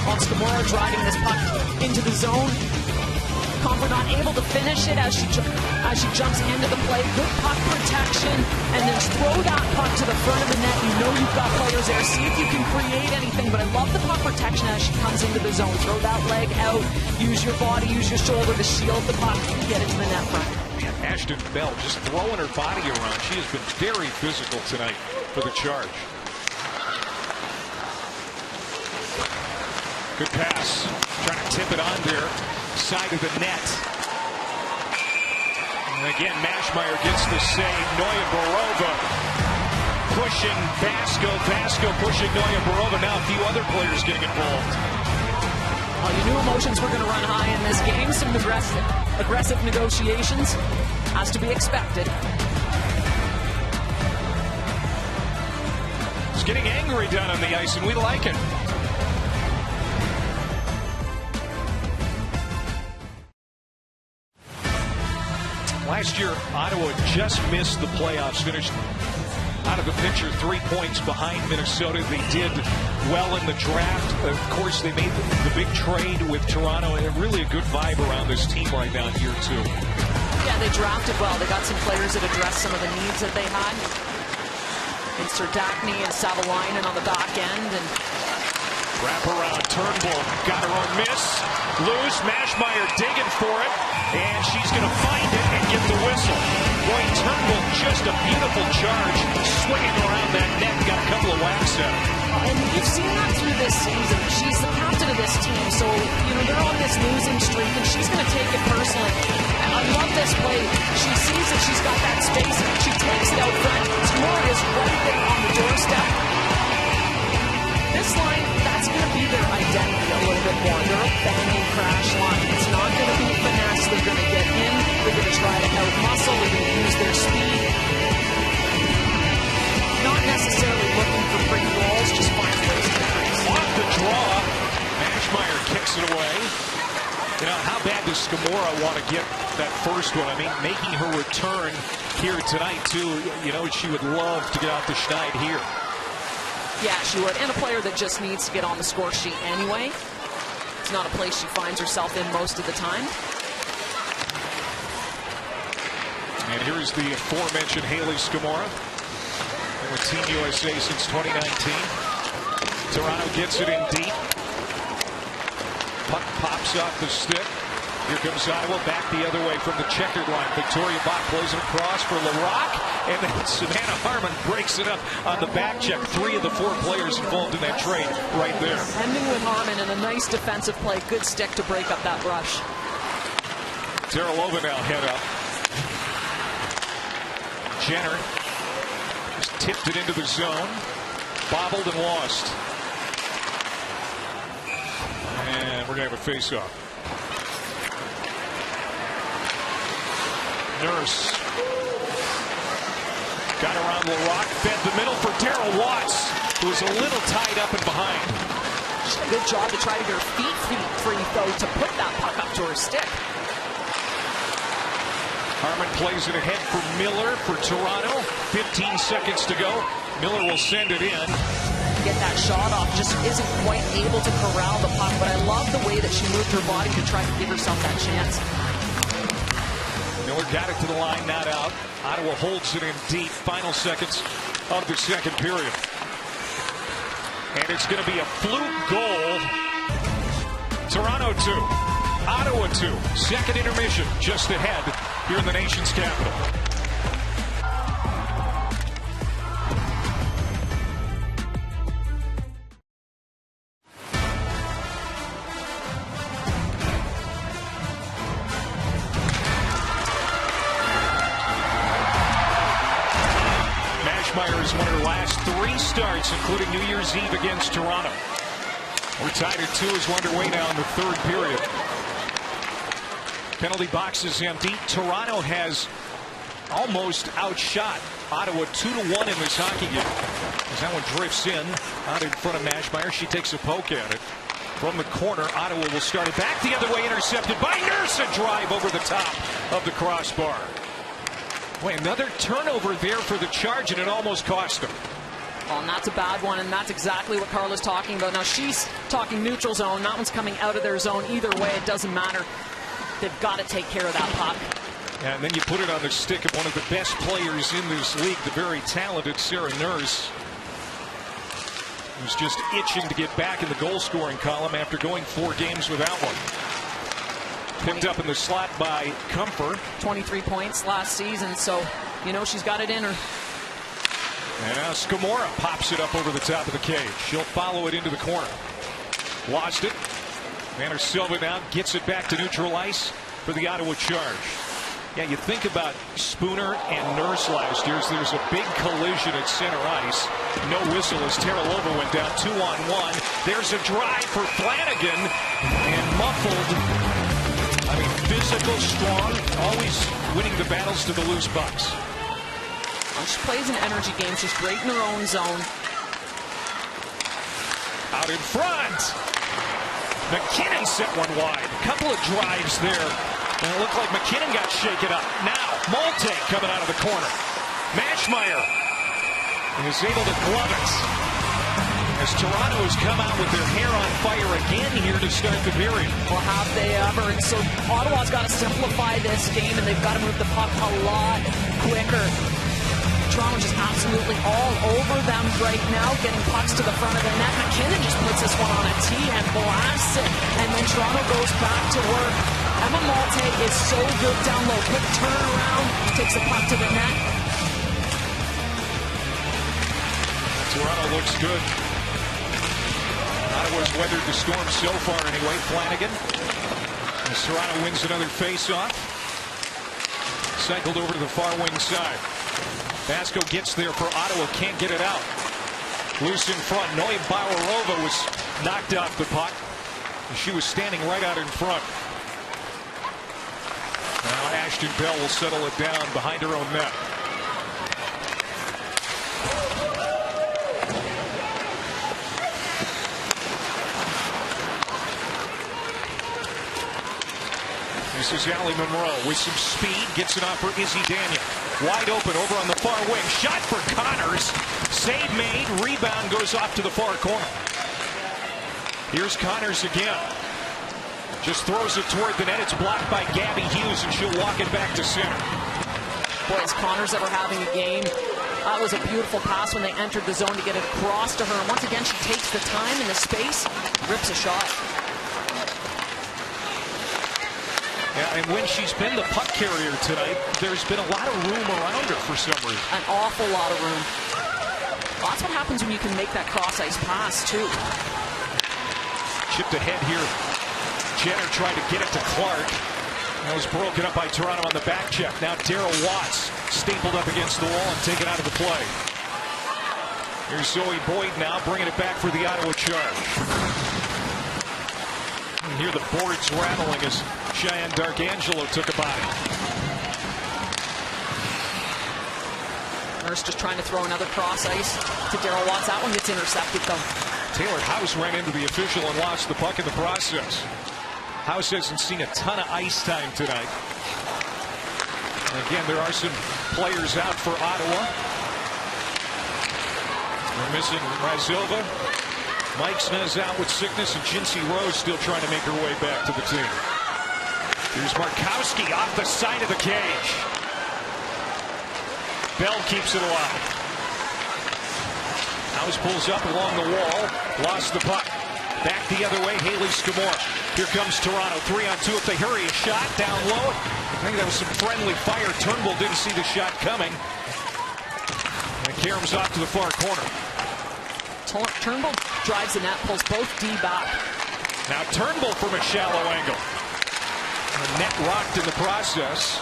On Scamora driving this puck into the zone. Comfort not able to finish it as she jumps into the play. Good puck protection, and then throw that puck to the front of the net. You know you've got players there. See if you can create anything, but I love the puck protection as she comes into the zone. Throw that leg out, use your body, use your shoulder to shield the puck, get it to the net front. Man, Ashton Bell just throwing her body around. She has been very physical tonight for the Charge. Good pass, trying to tip it on there. Side of the net. And again, Mashmeyer gets the save. Noya-Borova pushing Vasco. Vasco pushing Noya-Borova. Now a few other players getting involved. Well, you knew emotions were going to run high in this game. Some aggressive negotiations. Has to be expected. It's getting angry down on the ice, and we like it. Last year, Ottawa just missed the playoffs, finished out of the picture 3 points behind Minnesota. They did well in the draft. Of course, they made the big trade with Toronto, and really a good vibe around this team right now in year 2. Yeah, they drafted well. They got some players that addressed some of the needs that they had. And Serdachny and Savalainen on the back end. And wrap around, Turnbull got her own miss. Loose, Mashmeyer digging for it, and she's going to find it and get the whistle. Boy, Turnbull, just a beautiful charge, swinging around that net, got a couple of whacks at her. And you've seen that through this season. She's the captain of this team, so, you know, they're on this losing streak, and she's going to take it personally. I love this play. She sees that she's got that space. She takes it out front. Scamora is right there on the doorstep. This line, that's going to be their identity a little bit more. They're a banging crash line. It's not going to be finesse. They're going to get in. They're going to try to out-muscle. They're going to use their speed. Not necessarily looking for free balls, just find ways to increase. Off the draw, Mashmeyer kicks it away. You know, how bad does Scamora want to get that first one? I mean, making her return here tonight, too. You know, she would love to get out the schneid here. Yeah, she would. And a player that just needs to get on the score sheet anyway. It's not a place she finds herself in most of the time. And here's the aforementioned Haley Scamora. Been with Team USA since 2019. Toronto gets it in deep. Puck pops off the stick. Here comes Ottawa back the other way from the checkered line. Victoria Bach plays it across for Larocque. And then Savannah Harmon breaks it up on the back check. 3 of the 4 players involved in that trade right there. Ending with Harmon and a nice defensive play. Good stick to break up that rush. Terralova now head up. Jenner just tipped it into the zone. Bobbled and lost. And we're going to have a face-off. Nurse got around Larocque, fed the middle for Daryl Watts, who was a little tied up and behind. Good job to try to get her feet free, though, to put that puck up to her stick. Harmon plays it ahead for Miller for Toronto. 15 seconds to go. Miller will send it in. Get that shot off, just isn't quite able to corral the puck, but I love the way that she moved her body to try to give herself that chance. Miller got it to the line, not out. Ottawa holds it in deep. Final seconds of the second period. And it's going to be a fluke goal. Toronto 2, Ottawa 2. Second intermission just ahead here in the nation's capital. Mashmeyer has won her last 3 starts, including New Year's Eve against Toronto. We're tied at 2 as we're underway now in the 3rd period. Penalty box is empty. Toronto has almost outshot Ottawa 2-1 in this hockey game. As that one drifts in, out in front of Mashmeyer. She takes a poke at it. From the corner, Ottawa will start it back the other way, intercepted by Nurse. A drive over the top of the crossbar. Boy, another turnover there for the Charge, and it almost cost them. Well, and that's a bad one, and that's exactly what Carla's talking about. Now, she's talking neutral zone. That one's coming out of their zone. Either way, it doesn't matter. They've got to take care of that puck. Yeah, and then you put it on the stick of one of the best players in this league, the very talented Sarah Nurse, who's just itching to get back in the goal-scoring column after going 4 games without one. Picked up in the slot by Comfort. 23 points last season, so, you know, she's got it in her. And now Scamora pops it up over the top of the cage. She'll follow it into the corner. Lost it. Vanner Silva now gets it back to neutral ice for the Ottawa Charge. Yeah, you think about Spooner and Nurse last year. So there's a big collision at center ice. No whistle as Terralova went down 2-on-1. There's a drive for Flanagan and muffled. I mean, physical, strong, always winning the battles to the loose pucks. She plays an energy game. She's great in her own zone. Out in front. McKinnon set one wide. A couple of drives there. And it looked like McKinnon got shaken up. Now, Malte coming out of the corner. Mashmeyer is able to glove it. As Toronto has come out with their hair on fire again here to start the period. Well, have they ever? And so Ottawa's got to simplify this game, and they've got to move the puck a lot quicker. Toronto just absolutely all over them right now, getting pucks to the front of the net. McKinnon just puts this one on a tee and blasts it. And then Toronto goes back to work. Emma Malte is so good down low. Quick turnaround, takes the puck to the net. Toronto looks good. Ottawa's weathered the storm so far anyway. Flanagan. As Toronto wins another face-off. Cycled over to the far wing side. Vasco gets there for Ottawa, can't get it out. Loose in front. Neubauerova was knocked off the puck. She was standing right out in front. Now Ashton Bell will settle it down behind her own net. This is Allie Monroe with some speed. Gets it off for Izzy Daniel. Wide open over on the far wing. Shot for Connors. Save made. Rebound goes off to the far corner. Here's Connors again. Just throws it toward the net. It's blocked by Gabby Hughes, and she'll walk it back to center. Boy, is Connors ever having a game. That was a beautiful pass when they entered the zone to get it across to her. And once again, she takes the time and the space, rips a shot. Yeah, and when she's been the puck carrier tonight, there's been a lot of room around her for some reason. An awful lot of room. Well, that's what happens when you can make that cross-ice pass, too. Chipped ahead here. Jenner tried to get it to Clark. That was broken up by Toronto on the back check. Now Darryl Watts stapled up against the wall and taken out of the play. Here's Zoe Boyd now bringing it back for the Ottawa Charge. You hear the boards rattling as Cheyenne Darkangelo took a body. Nurse just trying to throw another cross ice to Darryl Watts. That one gets intercepted though. Taylor House ran into the official and lost the puck in the process. House hasn't seen a ton of ice time tonight. And again, there are some players out for Ottawa. We're missing Razilva. Mike Snez out with sickness, and Jinsey Rose still trying to make her way back to the team. Here's Markowski off the side of the cage. Bell keeps it alive. House pulls up along the wall. Lost the puck. Back the other way, Haley Scamora. Here comes Toronto. 3-on-2 if they hurry. A shot down low. I think that was some friendly fire. Turnbull didn't see the shot coming. And Karam's off to the far corner. Turnbull drives the net, pulls both D back. Now Turnbull from a shallow angle. The net rocked in the process.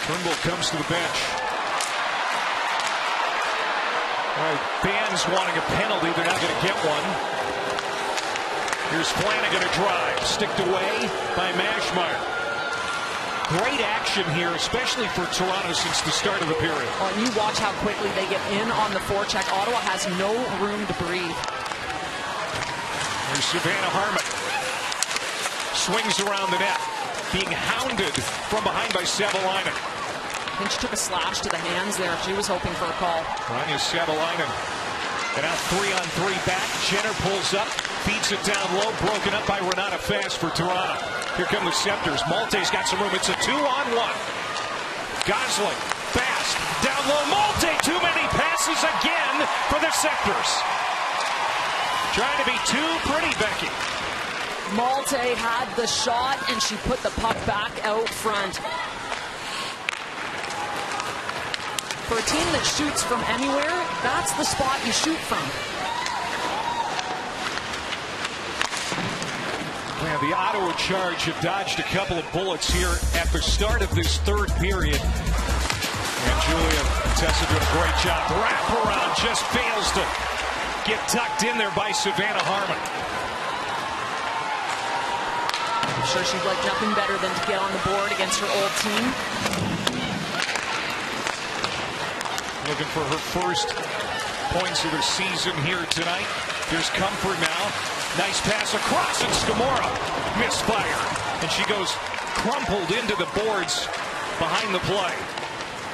Turnbull comes to the bench. All right, fans wanting a penalty. They're not going to get one. Here's Flanagan a drive. Sticked away by Mashmeyer. Great action here, especially for Toronto since the start of the period. Oh, and you watch how quickly they get in on the forecheck. Ottawa has no room to breathe. There's Savannah Harmon. Swings around the net. Being hounded from behind by Savalainen. I think she took a slash to the hands there. She was hoping for a call. Rania Savalainen. And now 3-on-3 back. Jenner pulls up. Feeds it down low. Broken up by Renata Fast for Toronto. Here come the Sceptres. Malte's got some room. It's a 2-on-1. Gosling. Fast. Down low. Malte. Too many passes again for the Sceptres. Trying to be too pretty, Becky. Malte had the shot, and she put the puck back out front. For a team that shoots from anywhere, that's the spot you shoot from. Man, the Ottawa Charge have dodged a couple of bullets here at the start of this third period. And Julia Tessa doing a great job. Wraparound just fails to get tucked in there by Savannah Harmon. I'm sure she'd like nothing better than to get on the board against her old team. Looking for her first points of the season here tonight. Here's Comfort now. Nice pass across, and Scamora misfire. And she goes crumpled into the boards behind the play.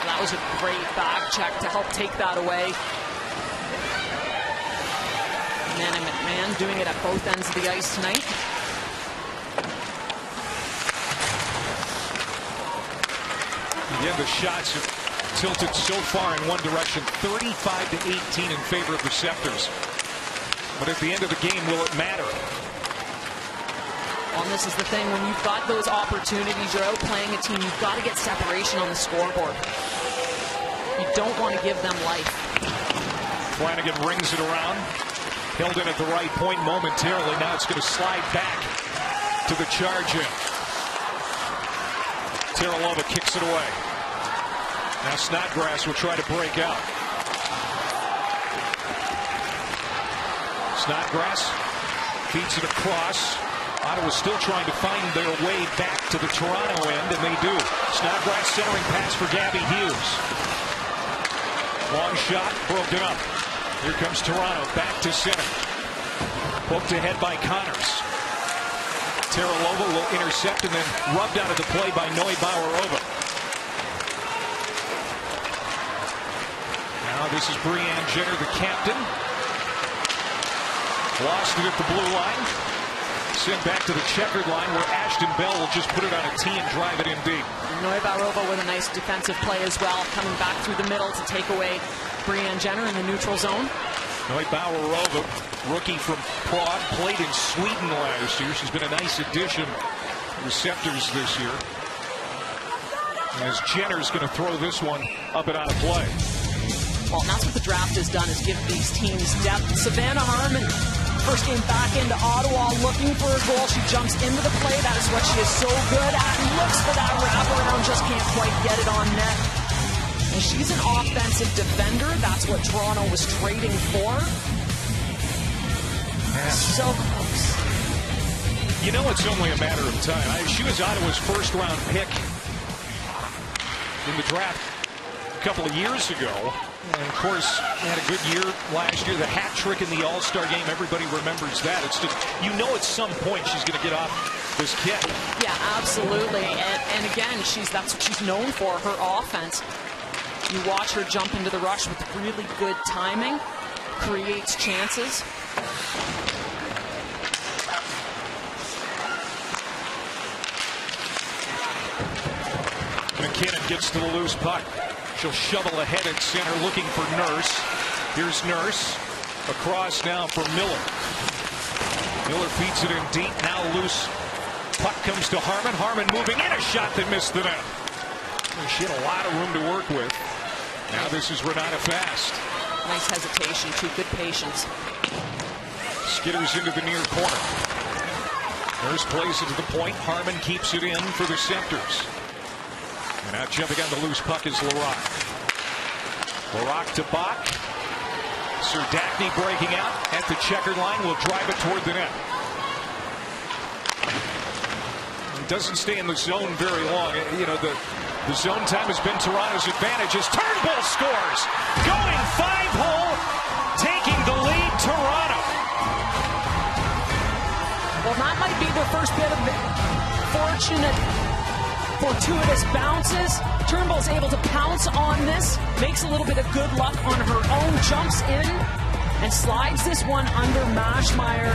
That was a great back check to help take that away. And McMahon doing it at both ends of the ice tonight. Yeah, the shots have tilted so far in one direction, 35-18 in favor of the Sceptres. But at the end of the game, will it matter? Well, and this is the thing, when you've got those opportunities, you're out playing a team, you've got to get separation on the scoreboard. You don't want to give them life. Flanagan rings it around. Held in at the right point momentarily. Now it's going to slide back to the Charge in. Teralova kicks it away. Now Snodgrass will try to break out. Snodgrass feeds it across. Ottawa still trying to find their way back to the Toronto end, and they do. Snodgrass centering pass for Gabby Hughes. Long shot, broken up. Here comes Toronto, back to center. Poked ahead by Connors. Teralova will intercept and then rubbed out of the play by Neubauer-Over. Now this is Brianne Jenner, the captain. Lost it at the blue line. Sent back to the checkered line where Ashton Bell will just put it on a tee and drive it in deep. Neubauer-Over with a nice defensive play as well, coming back through the middle to take away Brianne Jenner in the neutral zone. Neubauer-Over, rookie from Prague, played in Sweden last year. She's been a nice addition to the Sceptres this year. As Jenner's going to throw this one up and out of play. Well, and that's what the draft has done, is give these teams depth. Savannah Harmon, first game back into Ottawa, looking for a goal. She jumps into the play. That is what she is so good at. And looks for that wraparound, just can't quite get it on net. And she's an offensive defender. That's what Toronto was trading for. Yeah. So close. You know, it's only a matter of time. She was Ottawa's first-round pick in the draft a couple of years ago. And of course, had a good year last year. The hat trick in the All-Star game, everybody remembers that. It's just, you know, at some point she's going to get off this kit. Yeah, absolutely. And again, that's what she's known for, her offense. You watch her jump into the rush with really good timing, creates chances. McKinnon gets to the loose puck. She'll shovel ahead at center, looking for Nurse. Here's Nurse. Across now for Miller. Miller feeds it in deep. Now loose. Puck comes to Harmon. Harmon moving in. A shot that missed the net. She had a lot of room to work with. Now this is Renata Fast. Nice hesitation, too. Good patience. Skitters into the near corner. Nurse plays it to the point. Harmon keeps it in for the Sceptres. And now jumping on the loose puck is Larocque. Larocque to Bach. Serdachny breaking out at the checkered line. Will drive it toward the net. It doesn't stay in the zone very long. You know, the zone time has been Toronto's advantage as Turnbull scores. Going 5-hole, taking the lead, Toronto. That might be the first bit of fortuitous bounces. Turnbull's able to pounce on this, makes a little bit of good luck on her own, jumps in, and slides this one under Maschmeyer.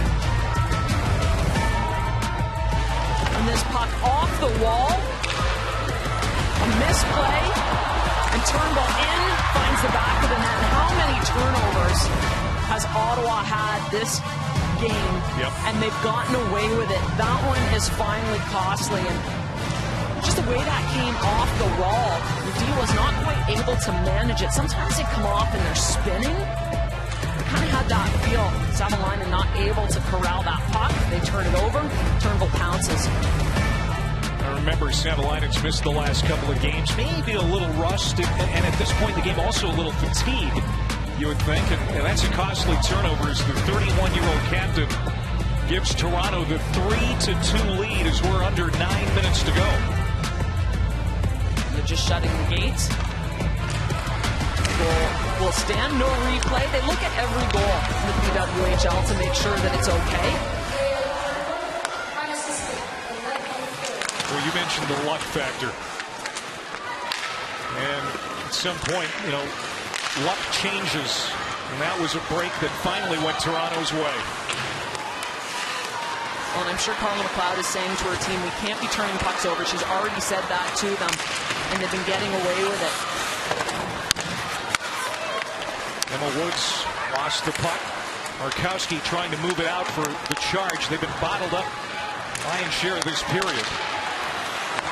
And this puck off the wall. A misplay. And Turnbull in, finds the back of the net. How many turnovers has Ottawa had this game? Yep. And they've gotten away with it. That one is finally costly. And just the way that came off the wall, the D was not quite able to manage it. Sometimes they come off and they're spinning. I kind of had that feel. Savalainen not able to corral that puck. They turn it over. Turnbull pounces. I remember Savalainen's missed the last couple of games, maybe a little rust, and at this point in the game also a little fatigue, you would think, and that's a costly turnover as the 31-year-old captain gives Toronto the 3-2 lead as we're under 9 minutes to go. They're just shutting the gates. Will stand, no replay. They look at every goal in the PWHL to make sure that it's okay. Well, you mentioned the luck factor. And at some point, luck changes. And that was a break that finally went Toronto's way. Well, and I'm sure Carla McLeod is saying to her team, we can't be turning pucks over. She's already said that to them. And they've been getting away with it. Emma Woods lost the puck. Markowski trying to move it out for the charge. They've been bottled up lion's share of this period.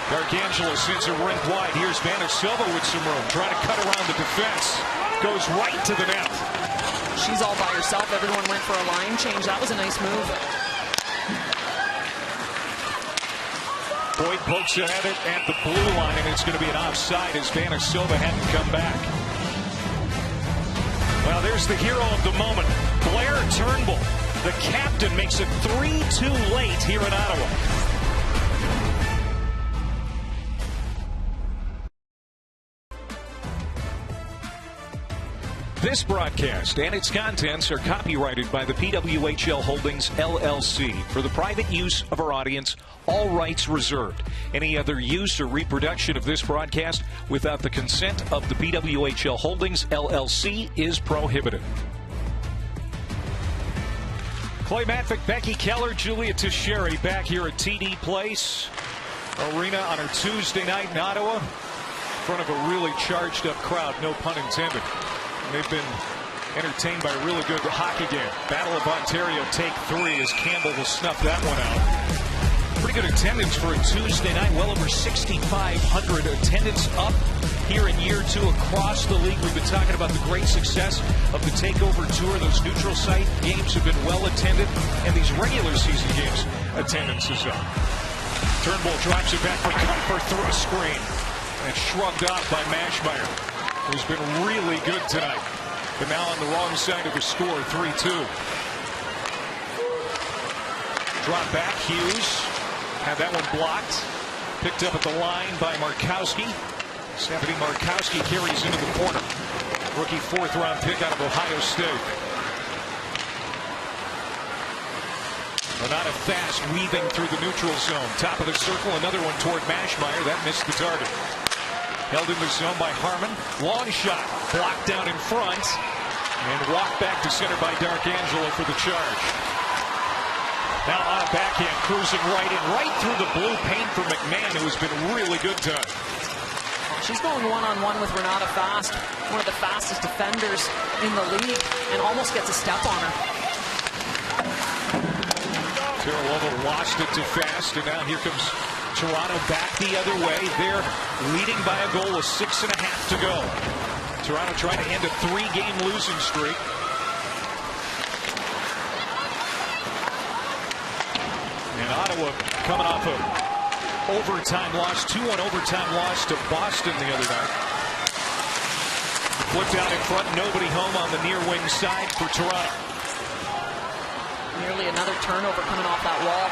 D'Arcangelo sends a rink wide. Here's Vanna Silva with some room. Trying to cut around the defense. Goes right to the net. She's all by herself. Everyone went for a line change. That was a nice move. Boyd pokes at it at the blue line, and it's going to be an offside as Vanna Silva hadn't come back. Well, there's the hero of the moment, Blair Turnbull. The captain makes it 3-2 late here in Ottawa. This broadcast and its contents are copyrighted by the PWHL Holdings, LLC. For the private use of our audience, all rights reserved. Any other use or reproduction of this broadcast without the consent of the PWHL Holdings, LLC is prohibited. Clay Matvick, Becky Keller, Julia Teixeira back here at TD Place Arena on a Tuesday night in Ottawa in front of a really charged up crowd, no pun intended. They've been entertained by a really good hockey game. Battle of Ontario, take 3 as Campbell will snuff that one out. Pretty good attendance for a Tuesday night. Well over 6,500 attendance up here in year 2 across the league. We've been talking about the great success of the Takeover Tour. Those neutral site games have been well attended, and these regular season games, attendance is up. Turnbull drops it back for Kuiper through a screen. And shrugged off by Maschmeyer, who's been really good tonight, but now on the wrong side of the score, 3-2. Drop back, Hughes had that one blocked, picked up at the line by Markowski. Stephanie Markowski carries into the corner. Rookie 4th-round pick out of Ohio State. Renata fast, weaving through the neutral zone. Top of the circle, another one toward Maschmeyer. That missed the target. Held in the zone by Harmon. Long shot. Blocked down in front. And walked back to center by D'Arcangelo for the charge. Now on a backhand. Cruising right in. Right through the blue paint for McMahon, who has been really good tonight. She's going one-on-one with Renata fast. One of the fastest defenders in the league. And almost gets a step on her. Terralova lost it too fast. And now here comes Toronto back the other way. They're leading by a goal with 6.5 to go. Toronto trying to end a 3-game losing streak. And Ottawa coming off a overtime loss, 2-1 overtime loss to Boston the other night. Flipped out in front, nobody home on the near wing side for Toronto. Nearly another turnover coming off that wall.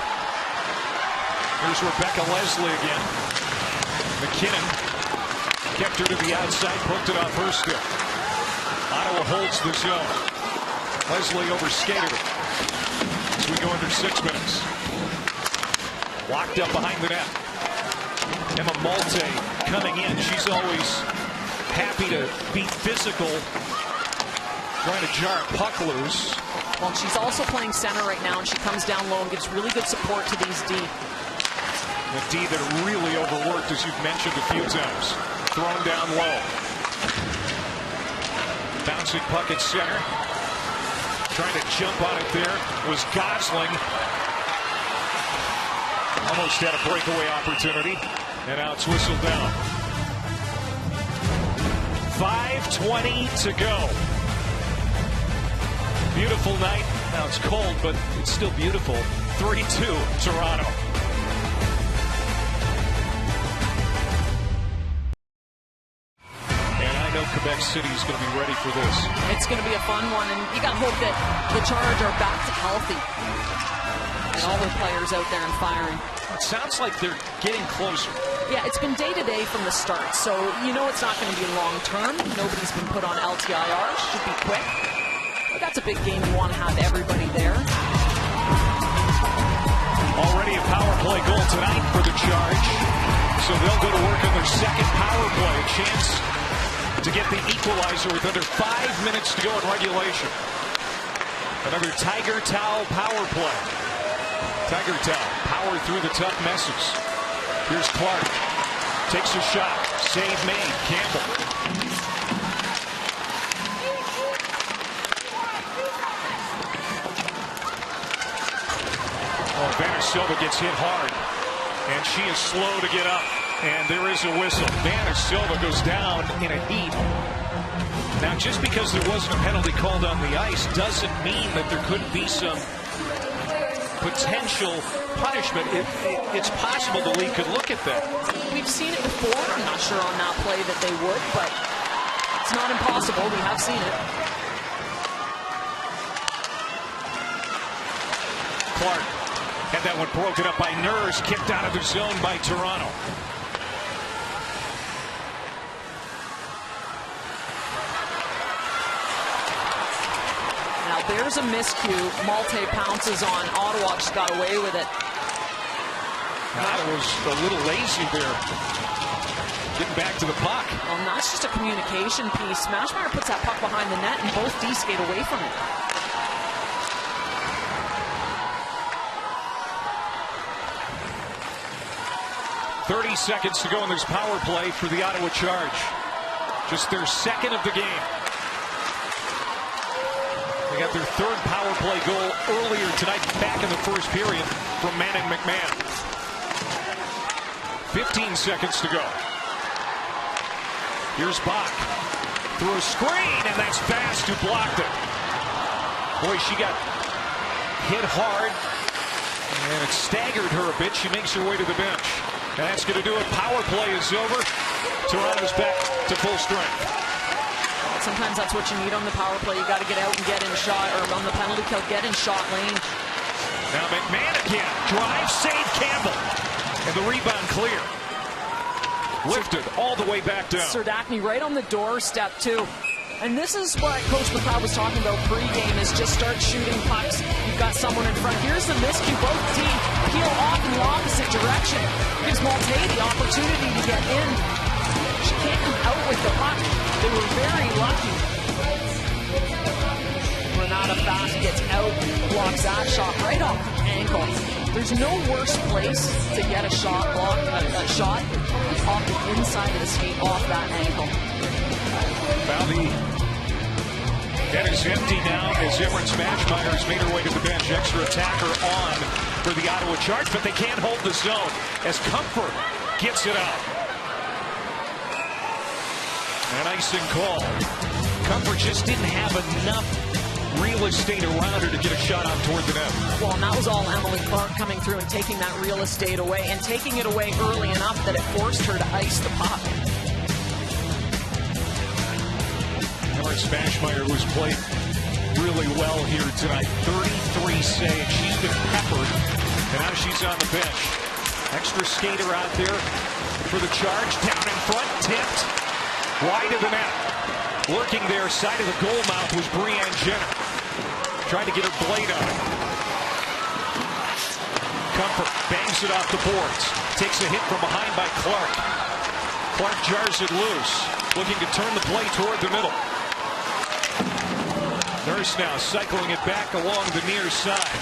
Here's Rebecca Leslie again. McKinnon kept her to the outside, poked it off her stick. Ottawa holds the zone. Leslie overskated it as we go under 6 minutes. Locked up behind the net. Emma Malte coming in. She's always happy to be physical. Trying to jar a puck loose. Well, she's also playing center right now, and she comes down low and gives really good support to these D. The D that really overworked, as you've mentioned a few times. Thrown down low. Bouncing puck at center. Trying to jump on it there was Gosling. Almost had a breakaway opportunity. And now it's whistled down. 5:20 to go. Beautiful night. Now it's cold, but it's still beautiful. 3-2 Toronto. Quebec City is going to be ready for this. It's going to be a fun one, and you got to hope that the Charge are back to healthy. And all their players out there and firing. It sounds like they're getting closer. Yeah, it's been day-to-day from the start, so you know it's not going to be long-term. Nobody's been put on LTIR. Should be quick. But that's a big game. You want to have everybody there. Already a power play goal tonight for the Charge. So they'll go to work on their second power play. A chance to get the equalizer with under 5 minutes to go in regulation. Another Tiger Towel power play. Tiger Towel power through the tough messes. Here's Clark. Takes a shot. Save made. Campbell. Oh, Vanna Silva gets hit hard. And she is slow to get up. And there is a whistle. Vanna Silva goes down in a heap. Now, just because there wasn't a penalty called on the ice doesn't mean that there couldn't be some potential punishment. It's possible the league could look at that. We've seen it before. I'm not sure on that play that they would, but it's not impossible. We have seen it. Clark had that one broken up by Nurse, kicked out of the zone by Toronto. Now there's a miscue. Malte pounces on Ottawa, just got away with it. Ottawa was a little lazy there, getting back to the puck. Well, that's just a communication piece. Smashmeyer puts that puck behind the net, and both D skate away from it. .30 seconds to go in this power play for the Ottawa Charge. Just their second of the game. They got their third power play goal earlier tonight, back in the first period from Manning McMahon. 15 seconds to go. Here's Bach. Through a screen, and that's Fast who blocked it. Boy, she got hit hard, and it staggered her a bit. She makes her way to the bench. And that's going to do it. Power play is over. Toronto's back to full strength. Sometimes that's what you need on the power play. You got to get out and get in shot, or on the penalty kill, get in shot lane. Now McMahon again. Drive, save Campbell. And the rebound clear. Lifted all the way back down. Serdachny right on the doorstep, too. And this is what Coach McLeod was talking about pregame, is just start shooting pucks. You've got someone in front. Here's the miscue. Both teams peel off in the opposite direction. Gives Malte the opportunity to get in. She can't come out with the puck. They were very lucky. Renata Fast gets out, blocks that shot right off the ankle. There's no worse place to get a shot blocked, a shot off the inside of the skate, off that ankle. Valley. That is empty now as Emmerich Smashmeyer has made her way to the bench. Extra attacker on for the Ottawa Charge, but they can't hold the zone as Comfort gets it out. An icing call. Comfort just didn't have enough real estate around her to get a shot out toward the net. Well, and that was all Emily Clark coming through and taking that real estate away, and taking it away early enough that it forced her to ice the puck. Smashmeyer, who's played really well here tonight. 33 saves. She's been peppered, and now she's on the bench. Extra skater out there for the Charge. Down in front, tipped wide of the net. Working there, side of the goal mouth was Brianne Jenner. Trying to get her blade on it. Comfort bangs it off the boards. Takes a hit from behind by Clark. Clark jars it loose. Looking to turn the play toward the middle. Nurse now cycling it back along the near side.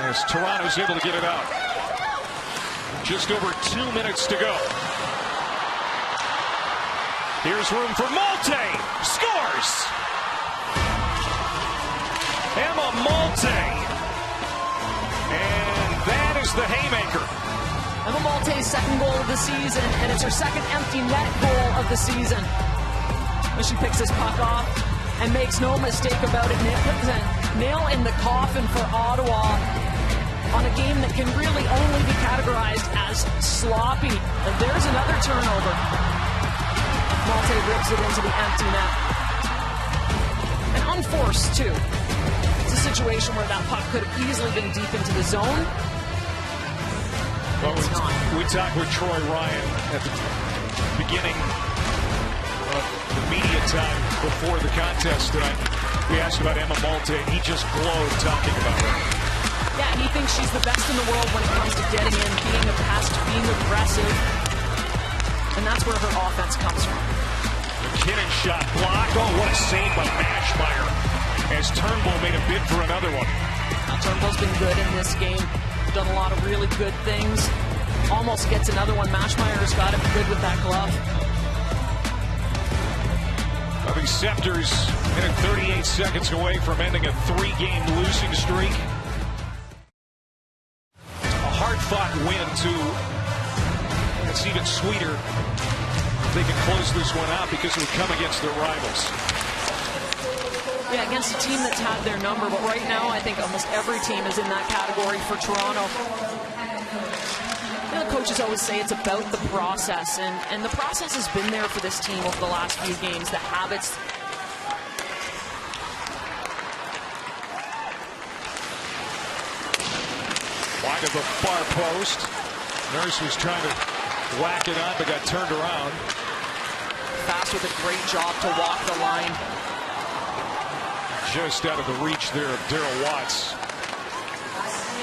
As Toronto's able to get it out. Just over 2 minutes to go. Here's room for Malte. Scores! Emma Malte. And that is the haymaker. Emma Malte's second goal of the season, and it's her second empty net goal of the season. When she picks this puck off and makes no mistake about it, puts a nail in the coffin for Ottawa on a game that can really only be categorized as sloppy. And there's another turnover. Malte rips it into the empty net. And unforced, too. It's a situation where that puck could have easily been deep into the zone. Well, we talked with Troy Ryan at the beginning of the media time before the contest tonight. We asked about Emma Malte, and he just glowed talking about her. Yeah, he thinks she's the best in the world when it comes to getting in, being a pest, being aggressive. And that's where her offense comes from. McKinnon shot blocked. Oh, what a save by Mashmeyer as Turnbull made a bid for another one. Now, Turnbull's been good in this game. Done a lot of really good things. Almost gets another one. Mashmeyer's got him good with that glove. The Sceptres minute 38 seconds away from ending a 3-game losing streak. A hard-fought win, too. It's even sweeter if they can close this one out because it would come against their rivals. Yeah, against a team that's had their number, but right now I think almost every team is in that category for Toronto. You know, the coaches always say it's about the process, and the process has been there for this team over the last few games. The habits. Wide of the far post. Nurse was trying to whack it up, but got turned around. Fast with a great job to walk the line. Just out of the reach there of Darryl Watts.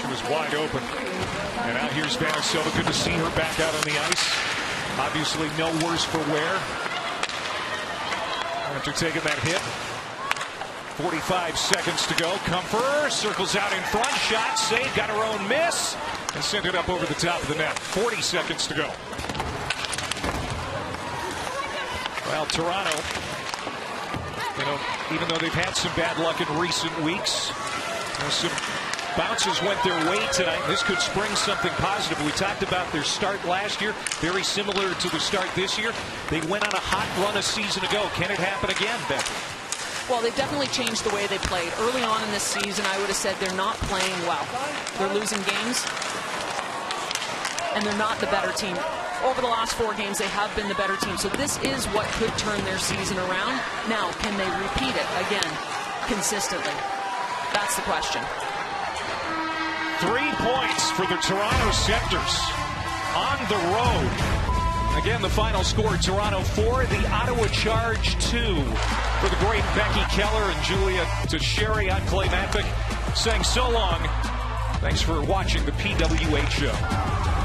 She was wide open. And now here's Vanisova. Good to see her back out on the ice. Obviously no worse for wear after taking that hit. 45 seconds to go. Comfer circles out in front. Shot saved. Got her own miss. And sent it up over the top of the net. 40 seconds to go. Well, Toronto, you know, even though they've had some bad luck in recent weeks, you know, some bounces went their way tonight. This could spring something positive. We talked about their start last year, very similar to the start this year. They went on a hot run a season ago. Can it happen again, Becky? Well, they've definitely changed the way they played. Early on in this season, I would have said they're not playing well. They're losing games, and they're not the better team. Over the last 4 games, they have been the better team. So this is what could turn their season around. Now, can they repeat it again consistently? That's the question. 3 points for the Toronto Sceptres on the road. Again, the final score, Toronto 4, the Ottawa Charge 2. For the great Becky Keller and Julia Teixeira, I'm Clay Matvick saying so long. Thanks for watching the PWHL.